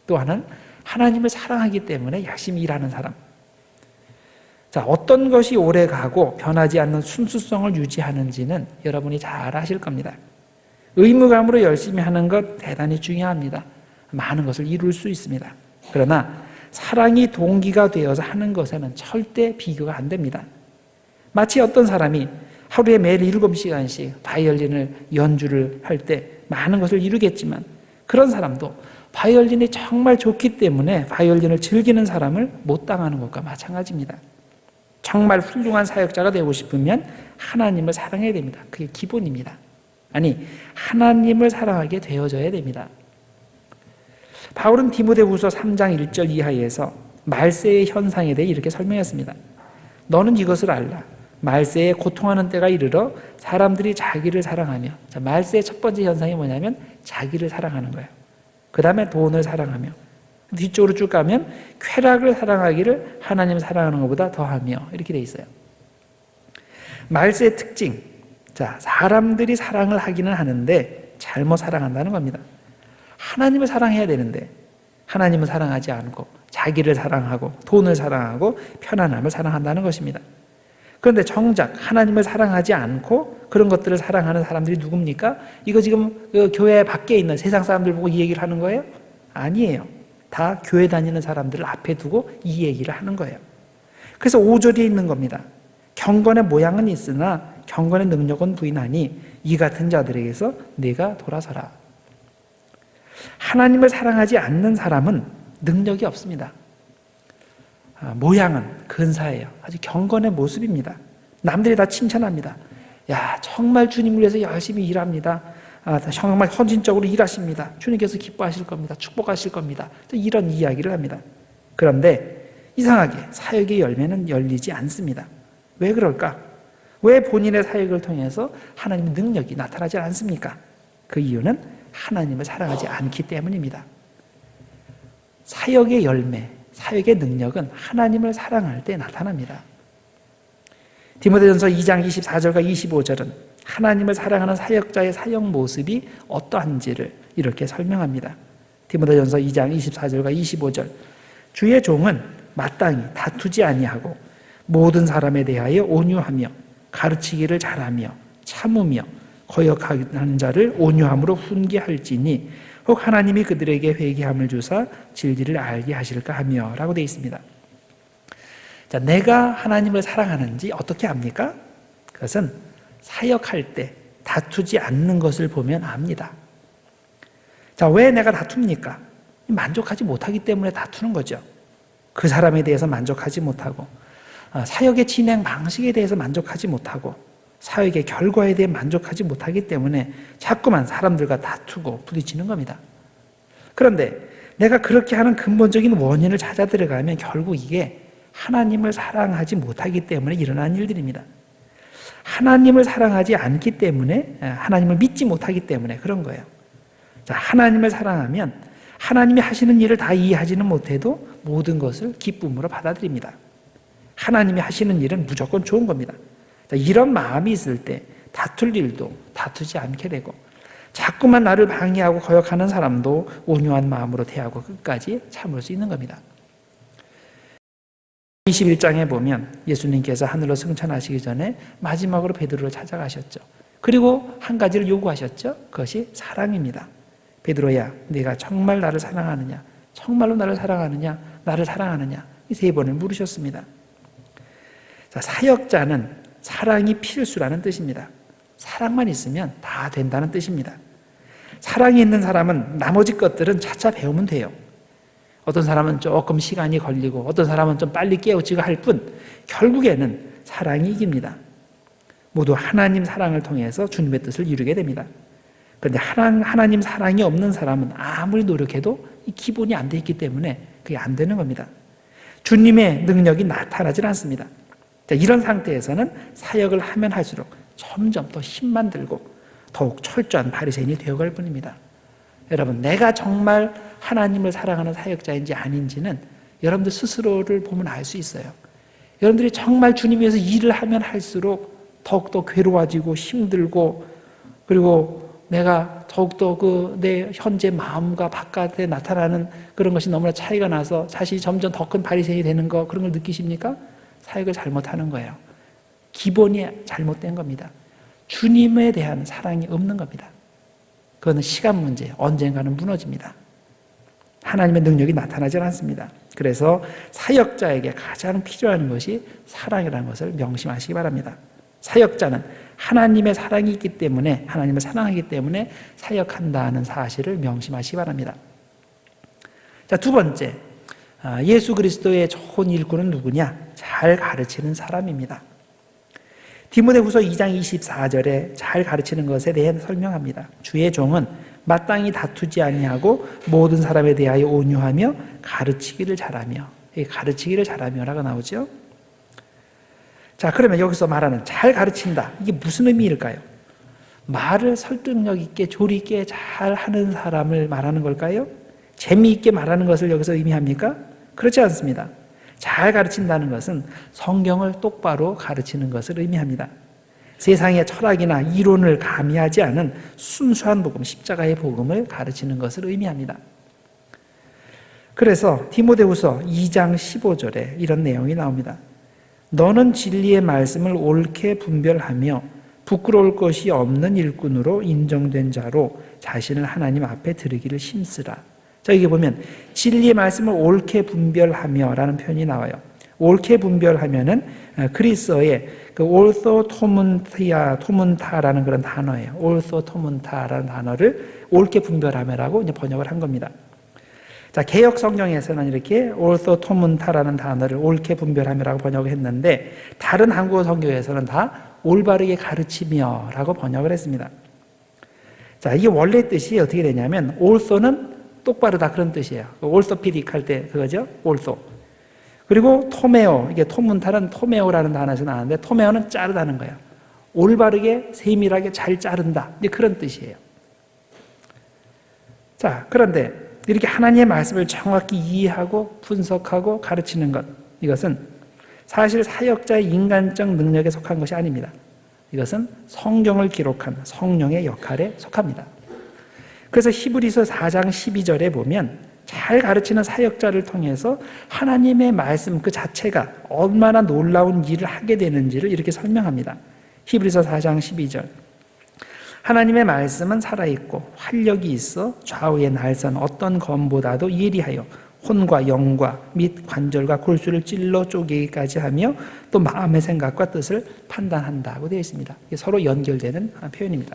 또 하나는 하나님을 사랑하기 때문에 열심히 일하는 사람. 자, 어떤 것이 오래 가고 변하지 않는 순수성을 유지하는지는 여러분이 잘 아실 겁니다. 의무감으로 열심히 하는 것 대단히 중요합니다. 많은 것을 이룰 수 있습니다. 그러나 사랑이 동기가 되어서 하는 것에는 절대 비교가 안 됩니다. 마치 어떤 사람이 하루에 매일 7시간씩 바이올린을 연주를 할 때 많은 것을 이루겠지만 그런 사람도 바이올린이 정말 좋기 때문에 바이올린을 즐기는 사람을 못 당하는 것과 마찬가지입니다. 정말 훌륭한 사역자가 되고 싶으면 하나님을 사랑해야 됩니다. 그게 기본입니다. 아니, 하나님을 사랑하게 되어져야 됩니다. 바울은 디모데후서 3장 1절 이하에서 말세의 현상에 대해 이렇게 설명했습니다. 너는 이것을 알라. 말세에 고통하는 때가 이르러 사람들이 자기를 사랑하며, 자, 말세의 첫 번째 현상이 뭐냐면 자기를 사랑하는 거예요. 그 다음에 돈을 사랑하며, 뒤쪽으로 쭉 가면 쾌락을 사랑하기를 하나님을 사랑하는 것보다 더하며, 이렇게 돼 있어요. 말세의 특징, 자, 사람들이 사랑을 하기는 하는데 잘못 사랑한다는 겁니다. 하나님을 사랑해야 되는데 하나님을 사랑하지 않고 자기를 사랑하고 돈을 사랑하고 편안함을 사랑한다는 것입니다. 그런데 정작 하나님을 사랑하지 않고 그런 것들을 사랑하는 사람들이 누굽니까? 이거 지금 교회 밖에 있는 세상 사람들 보고 이 얘기를 하는 거예요? 아니에요. 다 교회 다니는 사람들을 앞에 두고 이 얘기를 하는 거예요. 그래서 5절에 있는 겁니다. 경건의 모양은 있으나 경건의 능력은 부인하니 이 같은 자들에게서 내가 돌아서라. 하나님을 사랑하지 않는 사람은 능력이 없습니다. 모양은 근사해요. 아주 경건의 모습입니다. 남들이 다 칭찬합니다. 야, 정말 주님을 위해서 열심히 일합니다. 정말 헌신적으로 일하십니다. 주님께서 기뻐하실 겁니다. 축복하실 겁니다. 이런 이야기를 합니다. 그런데 이상하게 사역의 열매는 열리지 않습니다. 왜 그럴까? 왜 본인의 사역을 통해서 하나님의 능력이 나타나지 않습니까? 그 이유는 하나님을 사랑하지 않기 때문입니다. 사역의 열매, 사역의 능력은 하나님을 사랑할 때 나타납니다. 디모데전서 2장 24절과 25절은 하나님을 사랑하는 사역자의 사역 모습이 어떠한지를 이렇게 설명합니다. 디모데전서 2장 24절과 25절, 주의 종은 마땅히 다투지 아니하고 모든 사람에 대하여 온유하며 가르치기를 잘하며 참으며 거역하는 자를 온유함으로 훈계할지니 혹 하나님이 그들에게 회개함을 주사 진리를 알게 하실까 하며 라고 되어 있습니다. 자, 내가 하나님을 사랑하는지 어떻게 압니까? 그것은 사역할 때 다투지 않는 것을 보면 압니다. 자, 왜 내가 다툽니까? 만족하지 못하기 때문에 다투는 거죠. 그 사람에 대해서 만족하지 못하고 사역의 진행 방식에 대해서 만족하지 못하고 사역의 결과에 대해 만족하지 못하기 때문에 자꾸만 사람들과 다투고 부딪히는 겁니다. 그런데 내가 그렇게 하는 근본적인 원인을 찾아 들어가면 결국 이게 하나님을 사랑하지 못하기 때문에 일어나는 일들입니다. 하나님을 사랑하지 않기 때문에, 하나님을 믿지 못하기 때문에 그런 거예요. 자, 하나님을 사랑하면 하나님이 하시는 일을 다 이해하지는 못해도 모든 것을 기쁨으로 받아들입니다. 하나님이 하시는 일은 무조건 좋은 겁니다. 이런 마음이 있을 때 다툴 일도 다투지 않게 되고 자꾸만 나를 방해하고 거역하는 사람도 온유한 마음으로 대하고 끝까지 참을 수 있는 겁니다. 21장에 보면 예수님께서 하늘로 승천하시기 전에 마지막으로 베드로를 찾아가셨죠. 그리고 한 가지를 요구하셨죠. 그것이 사랑입니다. 베드로야, 네가 정말 나를 사랑하느냐? 정말로 나를 사랑하느냐? 나를 사랑하느냐? 이 세 번을 물으셨습니다. 자, 사역자는 사랑이 필수라는 뜻입니다. 사랑만 있으면 다 된다는 뜻입니다. 사랑이 있는 사람은 나머지 것들은 차차 배우면 돼요. 어떤 사람은 조금 시간이 걸리고 어떤 사람은 좀 빨리 깨우치고 할 뿐 결국에는 사랑이 이깁니다. 모두 하나님 사랑을 통해서 주님의 뜻을 이루게 됩니다. 그런데 하나님 사랑이 없는 사람은 아무리 노력해도 이 기본이 안 돼 있기 때문에 그게 안 되는 겁니다. 주님의 능력이 나타나질 않습니다. 자, 이런 상태에서는 사역을 하면 할수록 점점 더 힘만 들고 더욱 철저한 바리새인이 되어갈 뿐입니다. 여러분, 내가 정말 하나님을 사랑하는 사역자인지 아닌지는 여러분들 스스로를 보면 알 수 있어요. 여러분들이 정말 주님 위해서 일을 하면 할수록 더욱더 괴로워지고 힘들고, 그리고 내가 더욱더 내 현재 마음과 바깥에 나타나는 그런 것이 너무나 차이가 나서 자신이 점점 더 큰 바리새인이 되는 거, 그런 걸 느끼십니까? 사역을 잘못하는 거예요. 기본이 잘못된 겁니다. 주님에 대한 사랑이 없는 겁니다. 그거는 시간 문제예요. 언젠가는 무너집니다. 하나님의 능력이 나타나지 않습니다. 그래서 사역자에게 가장 필요한 것이 사랑이라는 것을 명심하시기 바랍니다. 사역자는 하나님의 사랑이 있기 때문에, 하나님을 사랑하기 때문에 사역한다는 사실을 명심하시기 바랍니다. 자, 두 번째, 예수 그리스도의 좋은 일꾼은 누구냐? 잘 가르치는 사람입니다. 디모데후서 2장 24절에 잘 가르치는 것에 대해 설명합니다. 주의 종은 마땅히 다투지 아니하고 모든 사람에 대하여 온유하며 가르치기를 잘하며, 가르치기를 잘하며라고 나오죠. 자, 그러면 여기서 말하는 잘 가르친다, 이게 무슨 의미일까요? 말을 설득력 있게 조리 있게 잘 하는 사람을 말하는 걸까요? 재미있게 말하는 것을 여기서 의미합니까? 그렇지 않습니다. 잘 가르친다는 것은 성경을 똑바로 가르치는 것을 의미합니다. 세상의 철학이나 이론을 가미하지 않은 순수한 복음, 십자가의 복음을 가르치는 것을 의미합니다. 그래서 디모데후서 2장 15절에 이런 내용이 나옵니다. 너는 진리의 말씀을 옳게 분별하며 부끄러울 것이 없는 일꾼으로 인정된 자로 자신을 하나님 앞에 드리기를 힘쓰라. 자, 여기 보면 진리의 말씀을 옳게 분별하며 라는 표현이 나와요. 옳게 분별하면은 그리스어의 그 토문타라는 그런 단어예요. 토문타라는 단어를 옳게 분별하며라고 이제 번역을 한 겁니다. 자, 개역 성경에서는 이렇게 토문타라는 단어를 옳게 분별하며라고 번역을 했는데, 다른 한국어 성경에서는 다 올바르게 가르치며라고 번역을 했습니다. 자, 이게 원래 뜻이 어떻게 되냐면 올소는 똑바르다, 그런 뜻이에요. 올소피딕 할 때 그거죠. 올소. 그리고 토메오, 이게 토문탈은 토메오라는 단어에서 나왔는데, 토메오는 자르다는 거예요. 올바르게 세밀하게 잘 자른다, 이제 그런 뜻이에요. 자, 그런데 이렇게 하나님의 말씀을 정확히 이해하고 분석하고 가르치는 것, 이것은 사실 사역자의 인간적 능력에 속한 것이 아닙니다. 이것은 성경을 기록한 성령의 역할에 속합니다. 그래서 히브리서 4장 12절에 보면 잘 가르치는 사역자를 통해서 하나님의 말씀 그 자체가 얼마나 놀라운 일을 하게 되는지를 이렇게 설명합니다. 히브리서 4장 12절. 하나님의 말씀은 살아있고 활력이 있어 좌우의 날선 어떤 검보다도 예리하여 혼과 영과 및 관절과 골수를 찔러 쪼개기까지 하며 또 마음의 생각과 뜻을 판단한다고 되어 있습니다. 이게 서로 연결되는 표현입니다.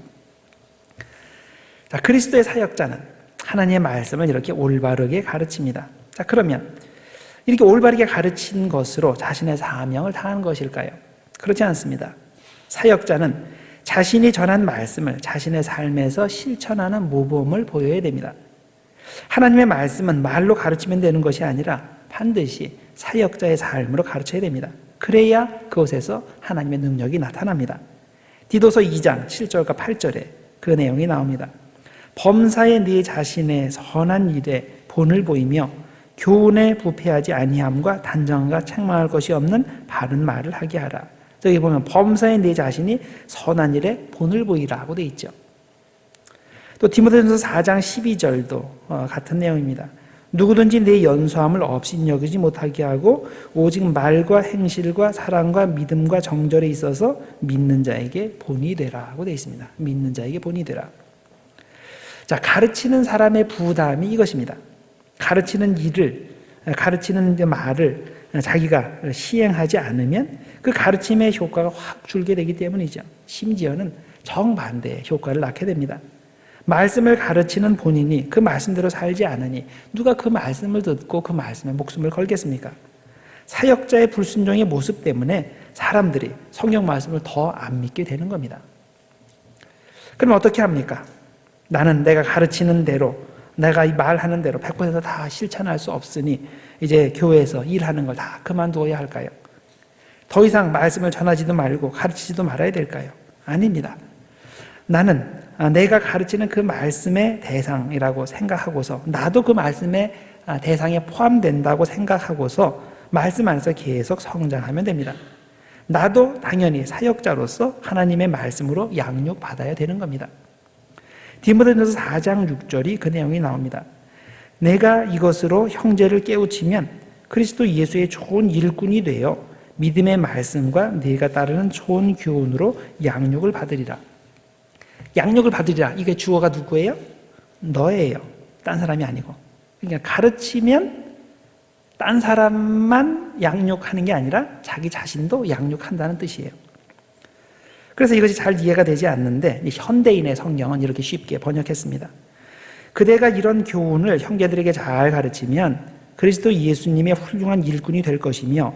자, 그리스도의 사역자는 하나님의 말씀을 이렇게 올바르게 가르칩니다. 자, 그러면 이렇게 올바르게 가르친 것으로 자신의 사명을 다한 것일까요? 그렇지 않습니다. 사역자는 자신이 전한 말씀을 자신의 삶에서 실천하는 모범을 보여야 됩니다. 하나님의 말씀은 말로 가르치면 되는 것이 아니라 반드시 사역자의 삶으로 가르쳐야 됩니다. 그래야 그곳에서 하나님의 능력이 나타납니다. 디도서 2장 7절과 8절에 그 내용이 나옵니다. 범사에 네 자신의 선한 일에 본을 보이며 교훈에 부패하지 아니함과 단정과 책망할 것이 없는 바른 말을 하게 하라. 저기 보면 범사에 네 자신이 선한 일에 본을 보이라고 되어 있죠. 또 디모데전서 4장 12절도 같은 내용입니다. 누구든지 내 연소함을 업신여기지 못하게 하고 오직 말과 행실과 사랑과 믿음과 정절에 있어서 믿는 자에게 본이 되라고 되어 있습니다. 믿는 자에게 본이 되라. 자, 가르치는 사람의 부담이 이것입니다. 가르치는 일을, 가르치는 말을 자기가 시행하지 않으면 그 가르침의 효과가 확 줄게 되기 때문이죠. 심지어는 정반대의 효과를 낳게 됩니다. 말씀을 가르치는 본인이 그 말씀대로 살지 않으니 누가 그 말씀을 듣고 그 말씀에 목숨을 걸겠습니까? 사역자의 불순종의 모습 때문에 사람들이 성경 말씀을 더 안 믿게 되는 겁니다. 그럼 어떻게 합니까? 나는 내가 가르치는 대로, 내가 말하는 대로 100%다 실천할 수 없으니 이제 교회에서 일하는 걸 다 그만두어야 할까요? 더 이상 말씀을 전하지도 말고 가르치지도 말아야 될까요? 아닙니다. 나는 내가 가르치는 그 말씀의 대상이라고 생각하고서, 나도 그 말씀의 대상에 포함된다고 생각하고서 말씀 안에서 계속 성장하면 됩니다. 나도 당연히 사역자로서 하나님의 말씀으로 양육받아야 되는 겁니다. 디모데전서 4장 6절이 그 내용이 나옵니다. 내가 이것으로 형제를 깨우치면 그리스도 예수의 좋은 일꾼이 되어 믿음의 말씀과 네가 따르는 좋은 교훈으로 양육을 받으리라. 양육을 받으리라. 이게 주어가 누구예요? 너예요. 딴 사람이 아니고. 그러니까 가르치면 딴 사람만 양육하는 게 아니라 자기 자신도 양육한다는 뜻이에요. 그래서 이것이 잘 이해가 되지 않는데 현대인의 성경은 이렇게 쉽게 번역했습니다. 그대가 이런 교훈을 형제들에게 잘 가르치면 그리스도 예수님의 훌륭한 일꾼이 될 것이며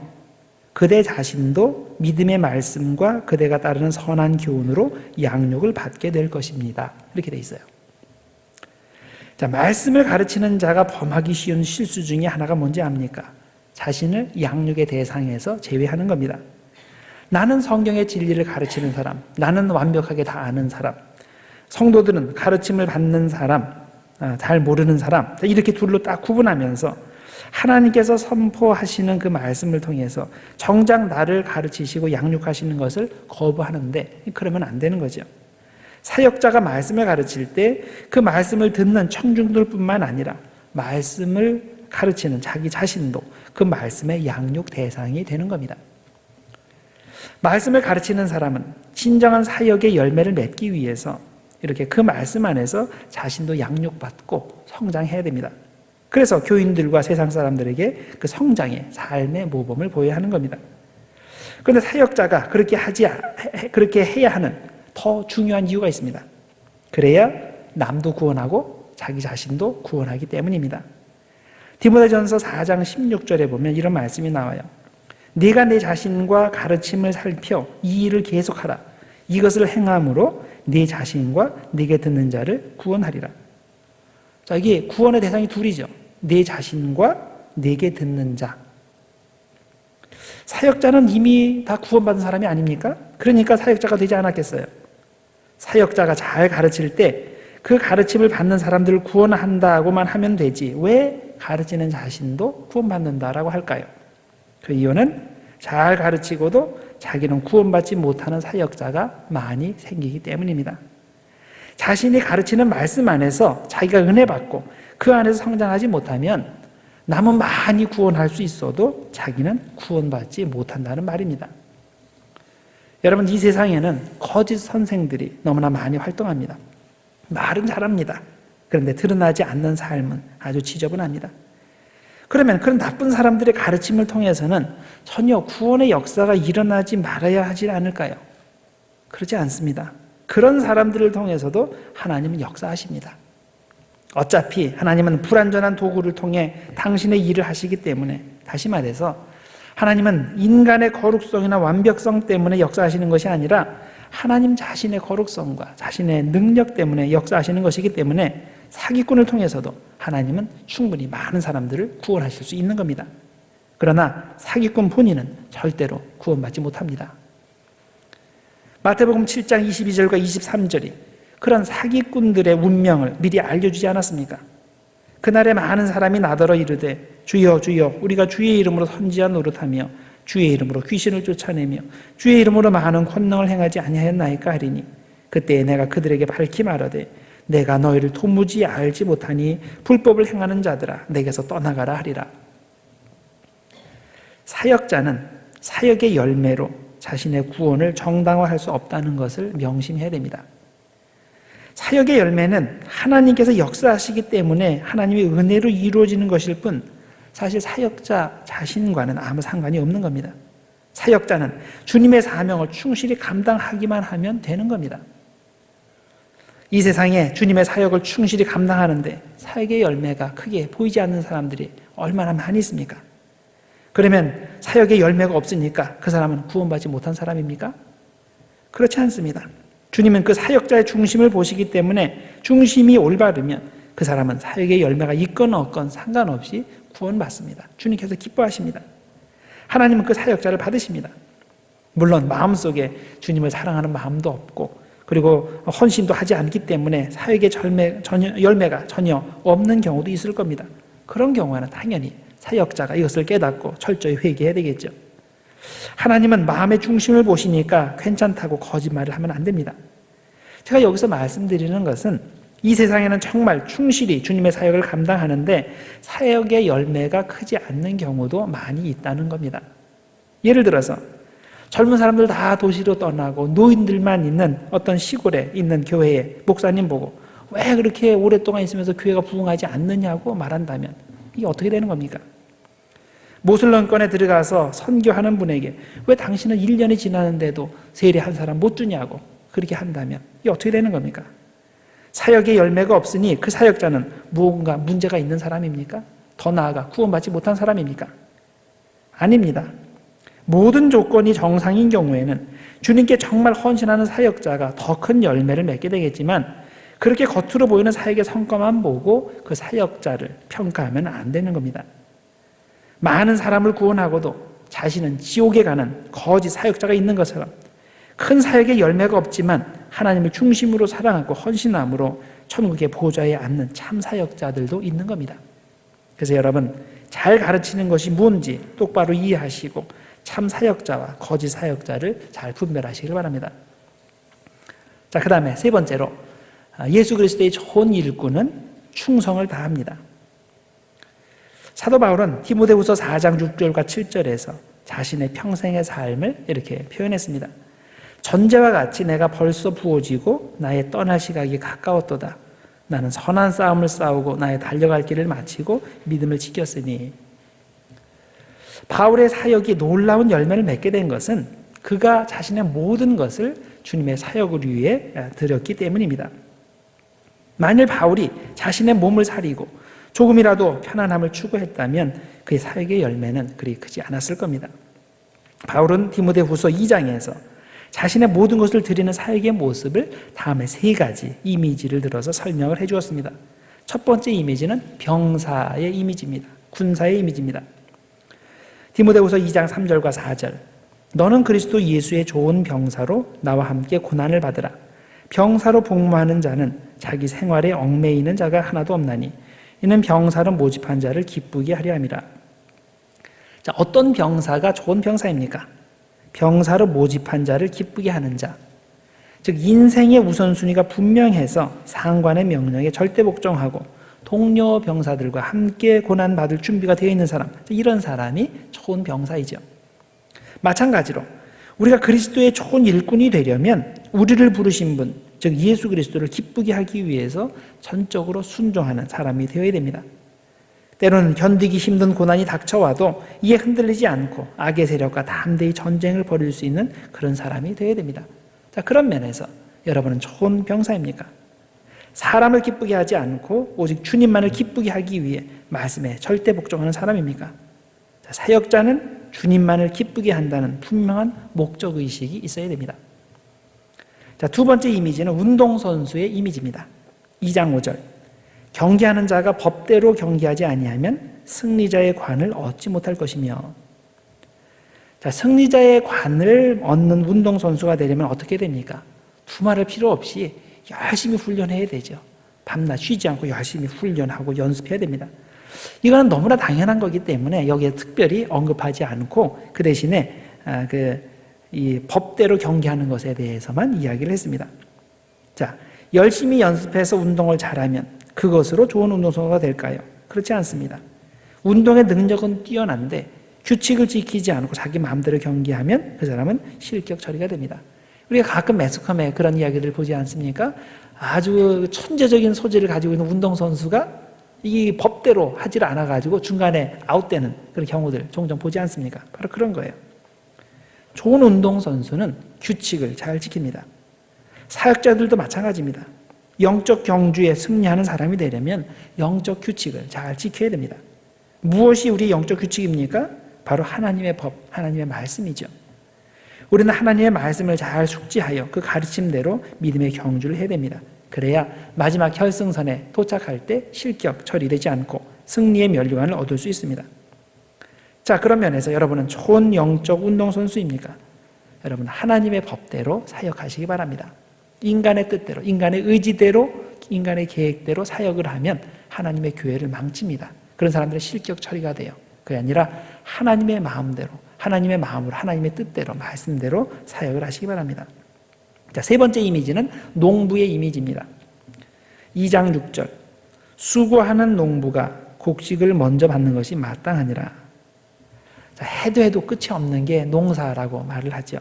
그대 자신도 믿음의 말씀과 그대가 따르는 선한 교훈으로 양육을 받게 될 것입니다. 이렇게 돼 있어요. 자, 말씀을 가르치는 자가 범하기 쉬운 실수 중에 하나가 뭔지 압니까? 자신을 양육의 대상에서 제외하는 겁니다. 나는 성경의 진리를 가르치는 사람, 나는 완벽하게 다 아는 사람, 성도들은 가르침을 받는 사람, 잘 모르는 사람, 이렇게 둘로 딱 구분하면서 하나님께서 선포하시는 그 말씀을 통해서 정작 나를 가르치시고 양육하시는 것을 거부하는데, 그러면 안 되는 거죠. 사역자가 말씀을 가르칠 때 그 말씀을 듣는 청중들뿐만 아니라 말씀을 가르치는 자기 자신도 그 말씀의 양육 대상이 되는 겁니다. 말씀을 가르치는 사람은 진정한 사역의 열매를 맺기 위해서 이렇게 그 말씀 안에서 자신도 양육받고 성장해야 됩니다. 그래서 교인들과 세상 사람들에게 그 성장의 삶의 모범을 보여야 하는 겁니다. 그런데 사역자가 그렇게 해야 하는 더 중요한 이유가 있습니다. 그래야 남도 구원하고 자기 자신도 구원하기 때문입니다. 디모데전서 4장 16절에 보면 이런 말씀이 나와요. 네가 내 자신과 가르침을 살펴 이 일을 계속하라. 이것을 행함으로 네 자신과 네게 듣는 자를 구원하리라. 자, 이게 구원의 대상이 둘이죠. 네 자신과 네게 듣는 자. 사역자는 이미 다 구원받은 사람이 아닙니까? 그러니까 사역자가 되지 않았겠어요. 사역자가 잘 가르칠 때 그 가르침을 받는 사람들을 구원한다고만 하면 되지 왜 가르치는 자신도 구원받는다라고 할까요? 그 이유는 잘 가르치고도 자기는 구원받지 못하는 사역자가 많이 생기기 때문입니다. 자신이 가르치는 말씀 안에서 자기가 은혜 받고 그 안에서 성장하지 못하면 남은 많이 구원할 수 있어도 자기는 구원받지 못한다는 말입니다. 여러분, 이 세상에는 거짓 선생들이 너무나 많이 활동합니다. 말은 잘합니다. 그런데 드러나지 않는 삶은 아주 지저분합니다. 그러면 그런 나쁜 사람들의 가르침을 통해서는 전혀 구원의 역사가 일어나지 말아야 하지 않을까요? 그렇지 않습니다. 그런 사람들을 통해서도 하나님은 역사하십니다. 어차피 하나님은 불완전한 도구를 통해 당신의 일을 하시기 때문에, 다시 말해서 하나님은 인간의 거룩성이나 완벽성 때문에 역사하시는 것이 아니라 하나님 자신의 거룩성과 자신의 능력 때문에 역사하시는 것이기 때문에 사기꾼을 통해서도 하나님은 충분히 많은 사람들을 구원하실 수 있는 겁니다. 그러나 사기꾼 본인은 절대로 구원받지 못합니다. 마태복음 7장 22절과 23절이 그런 사기꾼들의 운명을 미리 알려주지 않았습니까? 그날에 많은 사람이 나더러 이르되 주여 주여 우리가 주의 이름으로 선지자 노릇하며 주의 이름으로 귀신을 쫓아내며 주의 이름으로 많은 권능을 행하지 아니하였나이까 하리니 그때에 내가 그들에게 밝히 말하되 내가 너희를 도무지 알지 못하니 불법을 행하는 자들아 내게서 떠나가라 하리라. 사역자는 사역의 열매로 자신의 구원을 정당화할 수 없다는 것을 명심해야 됩니다. 사역의 열매는 하나님께서 역사하시기 때문에 하나님의 은혜로 이루어지는 것일 뿐 사실 사역자 자신과는 아무 상관이 없는 겁니다. 사역자는 주님의 사명을 충실히 감당하기만 하면 되는 겁니다. 이 세상에 주님의 사역을 충실히 감당하는데 사역의 열매가 크게 보이지 않는 사람들이 얼마나 많이 있습니까? 그러면 사역의 열매가 없으니까 그 사람은 구원받지 못한 사람입니까? 그렇지 않습니다. 주님은 그 사역자의 중심을 보시기 때문에 중심이 올바르면 그 사람은 사역의 열매가 있건 없건 상관없이 구원받습니다. 주님께서 기뻐하십니다. 하나님은 그 사역자를 받으십니다. 물론 마음속에 주님을 사랑하는 마음도 없고 그리고 헌신도 하지 않기 때문에 사역의 열매가 전혀 없는 경우도 있을 겁니다. 그런 경우에는 당연히 사역자가 이것을 깨닫고 철저히 회개해야 되겠죠. 하나님은 마음의 중심을 보시니까 괜찮다고 거짓말을 하면 안 됩니다. 제가 여기서 말씀드리는 것은 이 세상에는 정말 충실히 주님의 사역을 감당하는데 사역의 열매가 크지 않는 경우도 많이 있다는 겁니다. 예를 들어서 젊은 사람들 다 도시로 떠나고 노인들만 있는 어떤 시골에 있는 교회에 목사님 보고 왜 그렇게 오랫동안 있으면서 교회가 부흥하지 않느냐고 말한다면 이게 어떻게 되는 겁니까? 모슬렘권에 들어가서 선교하는 분에게 왜 당신은 1년이 지났는데도 세례 한 사람 못 주냐고 그렇게 한다면 이게 어떻게 되는 겁니까? 사역의 열매가 없으니 그 사역자는 무언가 문제가 있는 사람입니까? 더 나아가 구원받지 못한 사람입니까? 아닙니다. 모든 조건이 정상인 경우에는 주님께 정말 헌신하는 사역자가 더 큰 열매를 맺게 되겠지만 그렇게 겉으로 보이는 사역의 성과만 보고 그 사역자를 평가하면 안 되는 겁니다. 많은 사람을 구원하고도 자신은 지옥에 가는 거짓 사역자가 있는 것처럼 큰 사역의 열매가 없지만 하나님을 중심으로 사랑하고 헌신함으로 천국의 보좌에 앉는 참 사역자들도 있는 겁니다. 그래서 여러분 잘 가르치는 것이 뭔지 똑바로 이해하시고 참 사역자와 거짓 사역자를 잘 분별하시길 바랍니다. 자, 그 다음에 세 번째로 예수 그리스도의 좋은 일꾼은 충성을 다합니다. 사도 바울은 디모데후서 4장 6절과 7절에서 자신의 평생의 삶을 이렇게 표현했습니다. 전제와 같이 내가 벌써 부어지고 나의 떠날 시각이 가까웠도다. 나는 선한 싸움을 싸우고 나의 달려갈 길을 마치고 믿음을 지켰으니. 바울의 사역이 놀라운 열매를 맺게 된 것은 그가 자신의 모든 것을 주님의 사역을 위해 드렸기 때문입니다. 만일 바울이 자신의 몸을 사리고 조금이라도 편안함을 추구했다면 그의 사역의 열매는 그리 크지 않았을 겁니다. 바울은 디모데후서 2장에서 자신의 모든 것을 드리는 사역의 모습을 다음에 세 가지 이미지를 들어서 설명을 해주었습니다. 첫 번째 이미지는 병사의 이미지입니다. 군사의 이미지입니다. 디모데후서 2장 3절과 4절 너는 그리스도 예수의 좋은 병사로 나와 함께 고난을 받으라. 병사로 복무하는 자는 자기 생활에 얽매이는 자가 하나도 없나니 이는 병사로 모집한 자를 기쁘게 하려 함이라. 자, 어떤 병사가 좋은 병사입니까? 병사로 모집한 자를 기쁘게 하는 자. 즉 인생의 우선순위가 분명해서 상관의 명령에 절대 복종하고 동료 병사들과 함께 고난받을 준비가 되어 있는 사람, 이런 사람이 좋은 병사이죠. 마찬가지로 우리가 그리스도의 좋은 일꾼이 되려면 우리를 부르신 분, 즉 예수 그리스도를 기쁘게 하기 위해서 전적으로 순종하는 사람이 되어야 됩니다. 때로는 견디기 힘든 고난이 닥쳐와도 이에 흔들리지 않고 악의 세력과 담대히 전쟁을 벌일 수 있는 그런 사람이 되어야 됩니다. 자, 그런 면에서 여러분은 좋은 병사입니까? 사람을 기쁘게 하지 않고 오직 주님만을 기쁘게 하기 위해 말씀에 절대 복종하는 사람입니까? 자, 사역자는 주님만을 기쁘게 한다는 분명한 목적의식이 있어야 됩니다. 자, 두 번째 이미지는 운동선수의 이미지입니다. 2장 5절 경기하는 자가 법대로 경기하지 아니하면 승리자의 관을 얻지 못할 것이며. 자, 승리자의 관을 얻는 운동선수가 되려면 어떻게 됩니까? 두말할 필요 없이 열심히 훈련해야 되죠. 밤낮 쉬지 않고 열심히 훈련하고 연습해야 됩니다. 이거는 너무나 당연한 거기 때문에 여기에 특별히 언급하지 않고 그 대신에 이 법대로 경기하는 것에 대해서만 이야기를 했습니다. 자, 열심히 연습해서 운동을 잘하면 그것으로 좋은 운동선수가 될까요? 그렇지 않습니다. 운동의 능력은 뛰어난데 규칙을 지키지 않고 자기 마음대로 경기하면 그 사람은 실격 처리가 됩니다. 우리가 가끔 매스컴에 그런 이야기들 보지 않습니까? 아주 천재적인 소질을 가지고 있는 운동선수가 이 법대로 하질 않아가지고 중간에 아웃되는 그런 경우들 종종 보지 않습니까? 바로 그런 거예요. 좋은 운동선수는 규칙을 잘 지킵니다. 사역자들도 마찬가지입니다. 영적 경주에 승리하는 사람이 되려면 영적 규칙을 잘 지켜야 됩니다. 무엇이 우리의 영적 규칙입니까? 바로 하나님의 법, 하나님의 말씀이죠. 우리는 하나님의 말씀을 잘 숙지하여 그 가르침대로 믿음의 경주를 해야 됩니다. 그래야 마지막 결승선에 도착할 때 실격 처리되지 않고 승리의 면류관을 얻을 수 있습니다. 자, 그런 면에서 여러분은 좋은 영적 운동선수입니까? 여러분 하나님의 법대로 사역하시기 바랍니다. 인간의 뜻대로, 인간의 의지대로, 인간의 계획대로 사역을 하면 하나님의 교회를 망칩니다. 그런 사람들은 실격 처리가 돼요. 그게 아니라 하나님의 마음대로, 하나님의 마음으로, 하나님의 뜻대로, 말씀대로 사역을 하시기 바랍니다. 자, 세 번째 이미지는 농부의 이미지입니다. 2장 6절. 수고하는 농부가 곡식을 먼저 받는 것이 마땅하니라. 자, 해도 끝이 없는 게 농사라고 말을 하죠.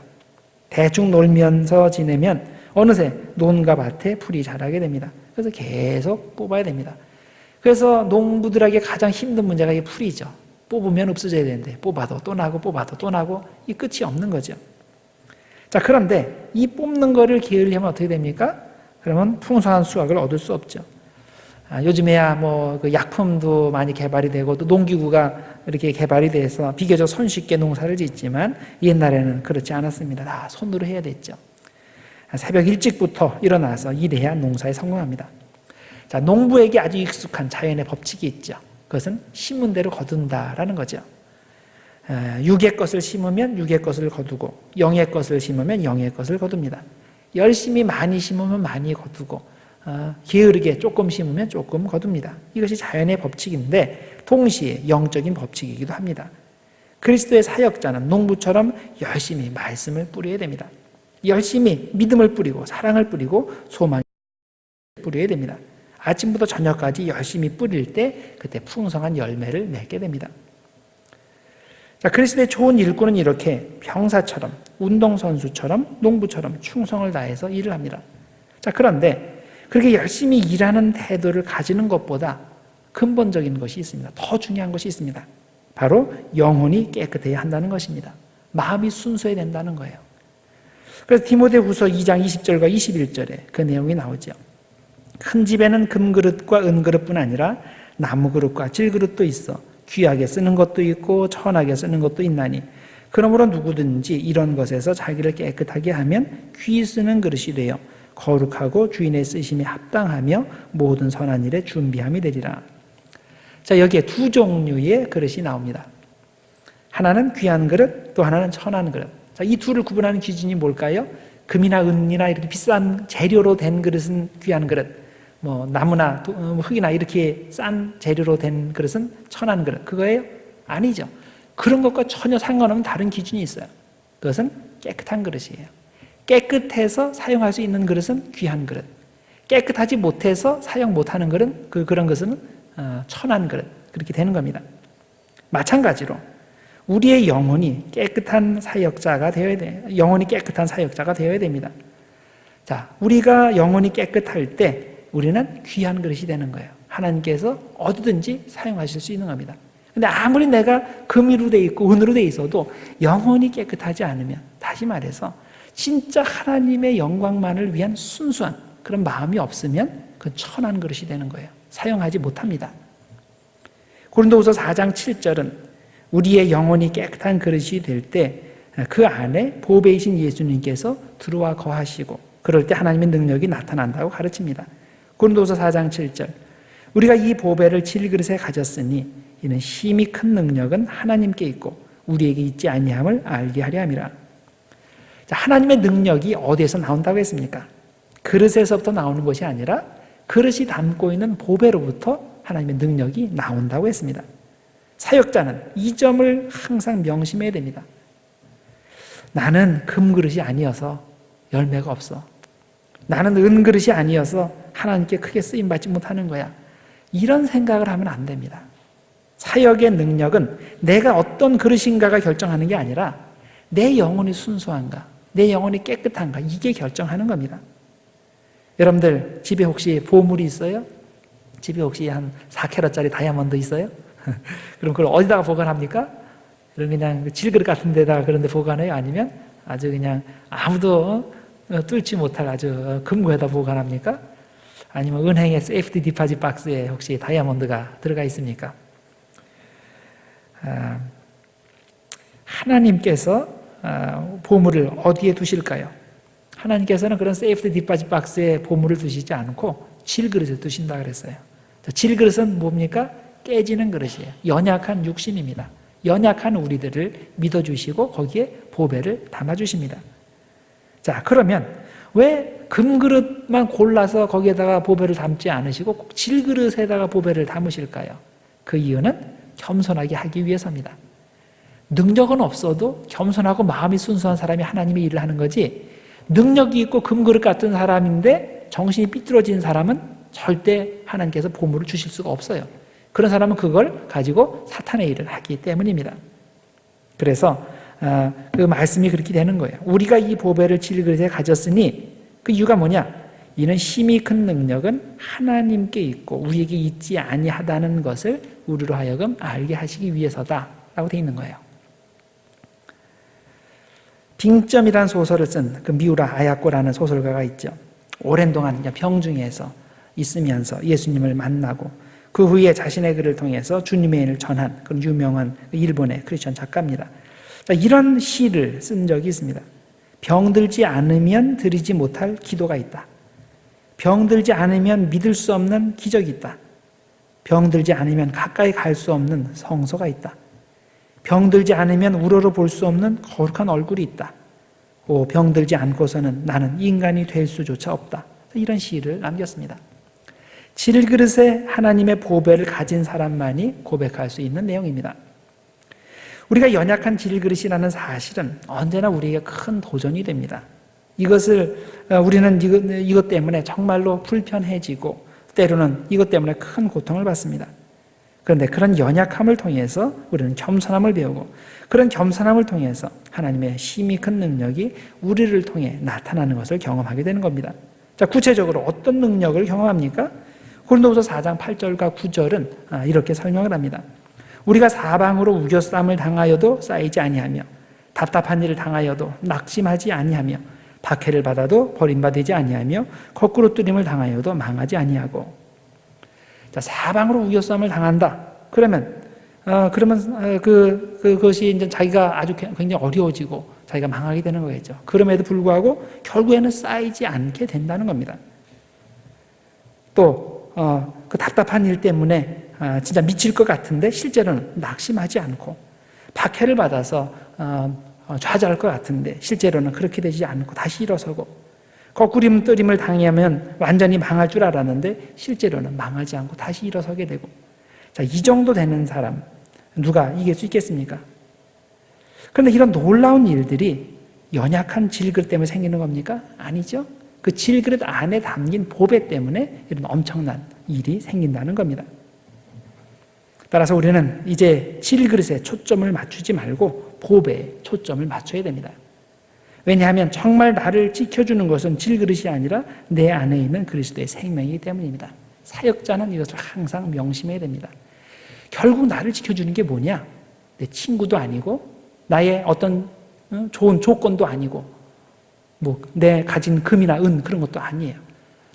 대충 놀면서 지내면 어느새 논과 밭에 풀이 자라게 됩니다. 그래서 계속 뽑아야 됩니다. 그래서 농부들에게 가장 힘든 문제가 이 풀이죠. 뽑으면 없어져야 되는데 뽑아도 또 나고 뽑아도 또 나고 이 끝이 없는 거죠. 자, 그런데 이 뽑는 거를 게을리하면 어떻게 됩니까? 그러면 풍성한 수확을 얻을 수 없죠. 요즘에야 그 약품도 많이 개발이 되고 또 농기구가 이렇게 개발이 돼서 비교적 손쉽게 농사를 짓지만 옛날에는 그렇지 않았습니다. 다 손으로 해야 됐죠. 새벽 일찍부터 일어나서 일해야 농사에 성공합니다. 자, 농부에게 아주 익숙한 자연의 법칙이 있죠. 그것은 심은 대로 거둔다라는 거죠. 육의 것을 심으면 육의 것을 거두고 영의 것을 심으면 영의 것을 거둡니다. 열심히 많이 심으면 많이 거두고 게으르게 조금 심으면 조금 거둡니다. 이것이 자연의 법칙인데 동시에 영적인 법칙이기도 합니다. 그리스도의 사역자는 농부처럼 열심히 말씀을 뿌려야 됩니다. 열심히 믿음을 뿌리고 사랑을 뿌리고 소망을 뿌려야 됩니다. 아침부터 저녁까지 열심히 뿌릴 때 그때 풍성한 열매를 맺게 됩니다. 자, 그리스도의 좋은 일꾼은 이렇게 병사처럼, 운동선수처럼, 농부처럼 충성을 다해서 일을 합니다. 자, 그런데 그렇게 열심히 일하는 태도를 가지는 것보다 근본적인 것이 있습니다. 더 중요한 것이 있습니다. 바로 영혼이 깨끗해야 한다는 것입니다. 마음이 순수해야 된다는 거예요. 그래서 디모데후서 2장 20절과 21절에 그 내용이 나오죠. 큰 집에는 금그릇과 은그릇뿐 아니라 나무그릇과 질그릇도 있어 귀하게 쓰는 것도 있고 천하게 쓰는 것도 있나니 그러므로 누구든지 이런 것에서 자기를 깨끗하게 하면 귀 쓰는 그릇이 되어 거룩하고 주인의 쓰심에 합당하며 모든 선한 일에 준비함이 되리라. 자, 여기에 두 종류의 그릇이 나옵니다. 하나는 귀한 그릇, 또 하나는 천한 그릇. 자, 이 둘을 구분하는 기준이 뭘까요? 금이나 은이나 이렇게 비싼 재료로 된 그릇은 귀한 그릇, 나무나 흙이나 이렇게 싼 재료로 된 그릇은 천한 그릇. 그거예요? 아니죠. 그런 것과 전혀 상관없는 다른 기준이 있어요. 그것은 깨끗한 그릇이에요. 깨끗해서 사용할 수 있는 그릇은 귀한 그릇. 깨끗하지 못해서 사용 못하는 그릇은 그런 것은 천한 그릇. 그렇게 되는 겁니다. 마찬가지로 우리의 영혼이 깨끗한 사역자가 되어야 돼요. 영혼이 깨끗한 사역자가 되어야 됩니다. 자, 우리가 영혼이 깨끗할 때 우리는 귀한 그릇이 되는 거예요. 하나님께서 어디든지 사용하실 수 있는 겁니다. 근데 아무리 내가 금으로 돼 있고 은으로 돼 있어도 영혼이 깨끗하지 않으면, 다시 말해서 진짜 하나님의 영광만을 위한 순수한 그런 마음이 없으면 그건 천한 그릇이 되는 거예요. 사용하지 못합니다. 고린도후서 4장 7절은 우리의 영혼이 깨끗한 그릇이 될 때 그 안에 보배이신 예수님께서 들어와 거하시고 그럴 때 하나님의 능력이 나타난다고 가르칩니다. 고린도후서 4장 7절 우리가 이 보배를 질그릇에 가졌으니 이는 힘이 큰 능력은 하나님께 있고 우리에게 있지 아니함을 알게 하려 함이라. 자, 하나님의 능력이 어디에서 나온다고 했습니까? 그릇에서부터 나오는 것이 아니라 그릇이 담고 있는 보배로부터 하나님의 능력이 나온다고 했습니다. 사역자는 이 점을 항상 명심해야 됩니다. 나는 금그릇이 아니어서 열매가 없어. 나는 은그릇이 아니어서 하나님께 크게 쓰임받지 못하는 거야. 이런 생각을 하면 안 됩니다. 사역의 능력은 내가 어떤 그릇인가가 결정하는 게 아니라 내 영혼이 순수한가, 내 영혼이 깨끗한가, 이게 결정하는 겁니다. 여러분들 집에 혹시 보물이 있어요? 집에 혹시 한 4캐럿짜리 다이아몬드 있어요? 그럼 그걸 어디다가 보관합니까? 그럼 그냥 질그릇 같은 데다가 그런 데 보관해요? 아니면 아주 그냥 아무도 뚫지 못할 아주 금고에다 보관합니까? 아니면 은행의 세이프티 디파짓 박스에 혹시 다이아몬드가 들어가 있습니까? 하나님께서 보물을 어디에 두실까요? 하나님께서는 그런 세이프티 디파짓 박스에 보물을 두시지 않고 질그릇에 두신다 그랬어요. 질그릇은 뭡니까? 깨지는 그릇이에요. 연약한 육신입니다. 연약한 우리들을 믿어주시고 거기에 보배를 담아주십니다. 자, 그러면 왜 금그릇만 골라서 거기에다가 보배를 담지 않으시고 꼭 질그릇에다가 보배를 담으실까요? 그 이유는 겸손하게 하기 위해서입니다. 능력은 없어도 겸손하고 마음이 순수한 사람이 하나님의 일을 하는 거지, 능력이 있고 금그릇 같은 사람인데 정신이 삐뚤어진 사람은 절대 하나님께서 보물을 주실 수가 없어요. 그런 사람은 그걸 가지고 사탄의 일을 하기 때문입니다. 그래서 그 말씀이 그렇게 되는 거예요. 우리가 이 보배를 질그릇에 가졌으니 그 이유가 뭐냐? 이는 힘이 큰 능력은 하나님께 있고 우리에게 있지 아니하다는 것을 우리로 하여금 알게 하시기 위해서다라고 되어 있는 거예요. 빙점이라는 소설을 쓴 그 미우라 아야코라는 소설가가 있죠. 오랜 동안 병중에서 있으면서 예수님을 만나고 그 후에 자신의 글을 통해서 주님의 일을 전한 그런 유명한 일본의 크리스천 작가입니다. 이런 시를 쓴 적이 있습니다. 병들지 않으면 드리지 못할 기도가 있다. 병들지 않으면 믿을 수 없는 기적이 있다. 병들지 않으면 가까이 갈 수 없는 성소가 있다. 병들지 않으면 우러러 볼 수 없는 거룩한 얼굴이 있다. 병들지 않고서는 나는 인간이 될 수조차 없다. 이런 시를 남겼습니다. 질그릇에 하나님의 보배를 가진 사람만이 고백할 수 있는 내용입니다. 우리가 연약한 질그릇이라는 사실은 언제나 우리에게 큰 도전이 됩니다. 이것을 우리는 이것 때문에 정말로 불편해지고 때로는 이것 때문에 큰 고통을 받습니다. 그런데 그런 연약함을 통해서 우리는 겸손함을 배우고 그런 겸손함을 통해서 하나님의 힘이 큰 능력이 우리를 통해 나타나는 것을 경험하게 되는 겁니다. 자, 구체적으로 어떤 능력을 경험합니까? 고린도후서 4장 8절과 9절은 이렇게 설명을 합니다. 우리가 사방으로 우겨쌈을 당하여도 쌓이지 아니하며 답답한 일을 당하여도 낙심하지 아니하며 박해를 받아도 버림받지 아니하며 거꾸로 뚫림을 당하여도 망하지 아니하고. 자, 사방으로 우겨쌈을 당한다. 그러면 그것이 이제 자기가 아주 굉장히 어려워지고 자기가 망하게 되는 거겠죠. 그럼에도 불구하고 결국에는 쌓이지 않게 된다는 겁니다. 또 그 답답한 일 때문에 진짜 미칠 것 같은데 실제로는 낙심하지 않고 박해를 받아서 좌절할 것 같은데 실제로는 그렇게 되지 않고 다시 일어서고 거꾸림 뜨림을 당하면 완전히 망할 줄 알았는데 실제로는 망하지 않고 다시 일어서게 되고. 자, 이 정도 되는 사람 누가 이길 수 있겠습니까? 그런데 이런 놀라운 일들이 연약한 질그릇 때문에 생기는 겁니까? 아니죠. 그 질그릇 안에 담긴 보배 때문에 이런 엄청난 일이 생긴다는 겁니다. 따라서 우리는 이제 질그릇에 초점을 맞추지 말고 보배에 초점을 맞춰야 됩니다. 왜냐하면 정말 나를 지켜주는 것은 질그릇이 아니라 내 안에 있는 그리스도의 생명이기 때문입니다. 사역자는 이것을 항상 명심해야 됩니다. 결국 나를 지켜주는 게 뭐냐? 내 친구도 아니고 나의 어떤 좋은 조건도 아니고 내 가진 금이나 은 그런 것도 아니에요.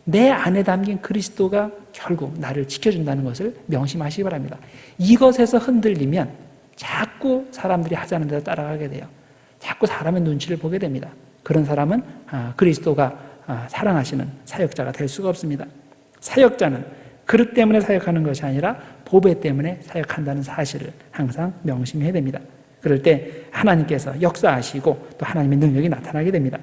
내 안에 담긴 그리스도가 결국 나를 지켜준다는 것을 명심하시기 바랍니다. 이것에서 흔들리면 자꾸 사람들이 하자는 대로 따라가게 돼요. 자꾸 사람의 눈치를 보게 됩니다. 그런 사람은 그리스도가 사랑하시는 사역자가 될 수가 없습니다. 사역자는 그릇 때문에 사역하는 것이 아니라 보배 때문에 사역한다는 사실을 항상 명심해야 됩니다. 그럴 때 하나님께서 역사하시고 또 하나님의 능력이 나타나게 됩니다.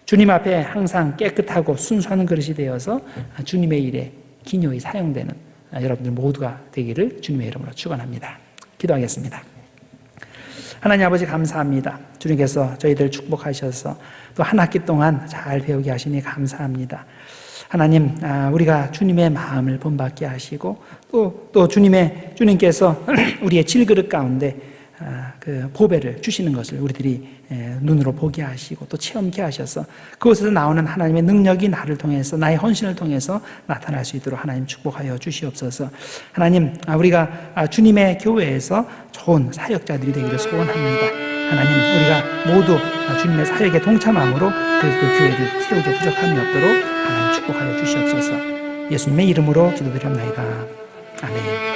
주님 앞에 항상 깨끗하고 순수한 그릇이 되어서 주님의 일에 기묘히 사용되는 여러분들 모두가 되기를 주님의 이름으로 축원합니다. 기도하겠습니다. 하나님 아버지 감사합니다. 주님께서 저희들 축복하셔서 또 한 학기 동안 잘 배우게 하시니 감사합니다. 하나님, 우리가 주님의 마음을 본받게 하시고 또 주님께서 우리의 질그릇 가운데 그 보배를 주시는 것을 우리들이 눈으로 보게 하시고 또 체험케 하셔서 그곳에서 나오는 하나님의 능력이 나를 통해서 나의 헌신을 통해서 나타날 수 있도록 하나님 축복하여 주시옵소서. 하나님, 우리가 주님의 교회에서 좋은 사역자들이 되기를 소원합니다. 하나님, 우리가 모두 주님의 사역에 동참함으로 그 교회를 세우게 부족함이 없도록 하나님 축복하여 주시옵소서. 예수님의 이름으로 기도드립니다. 아멘.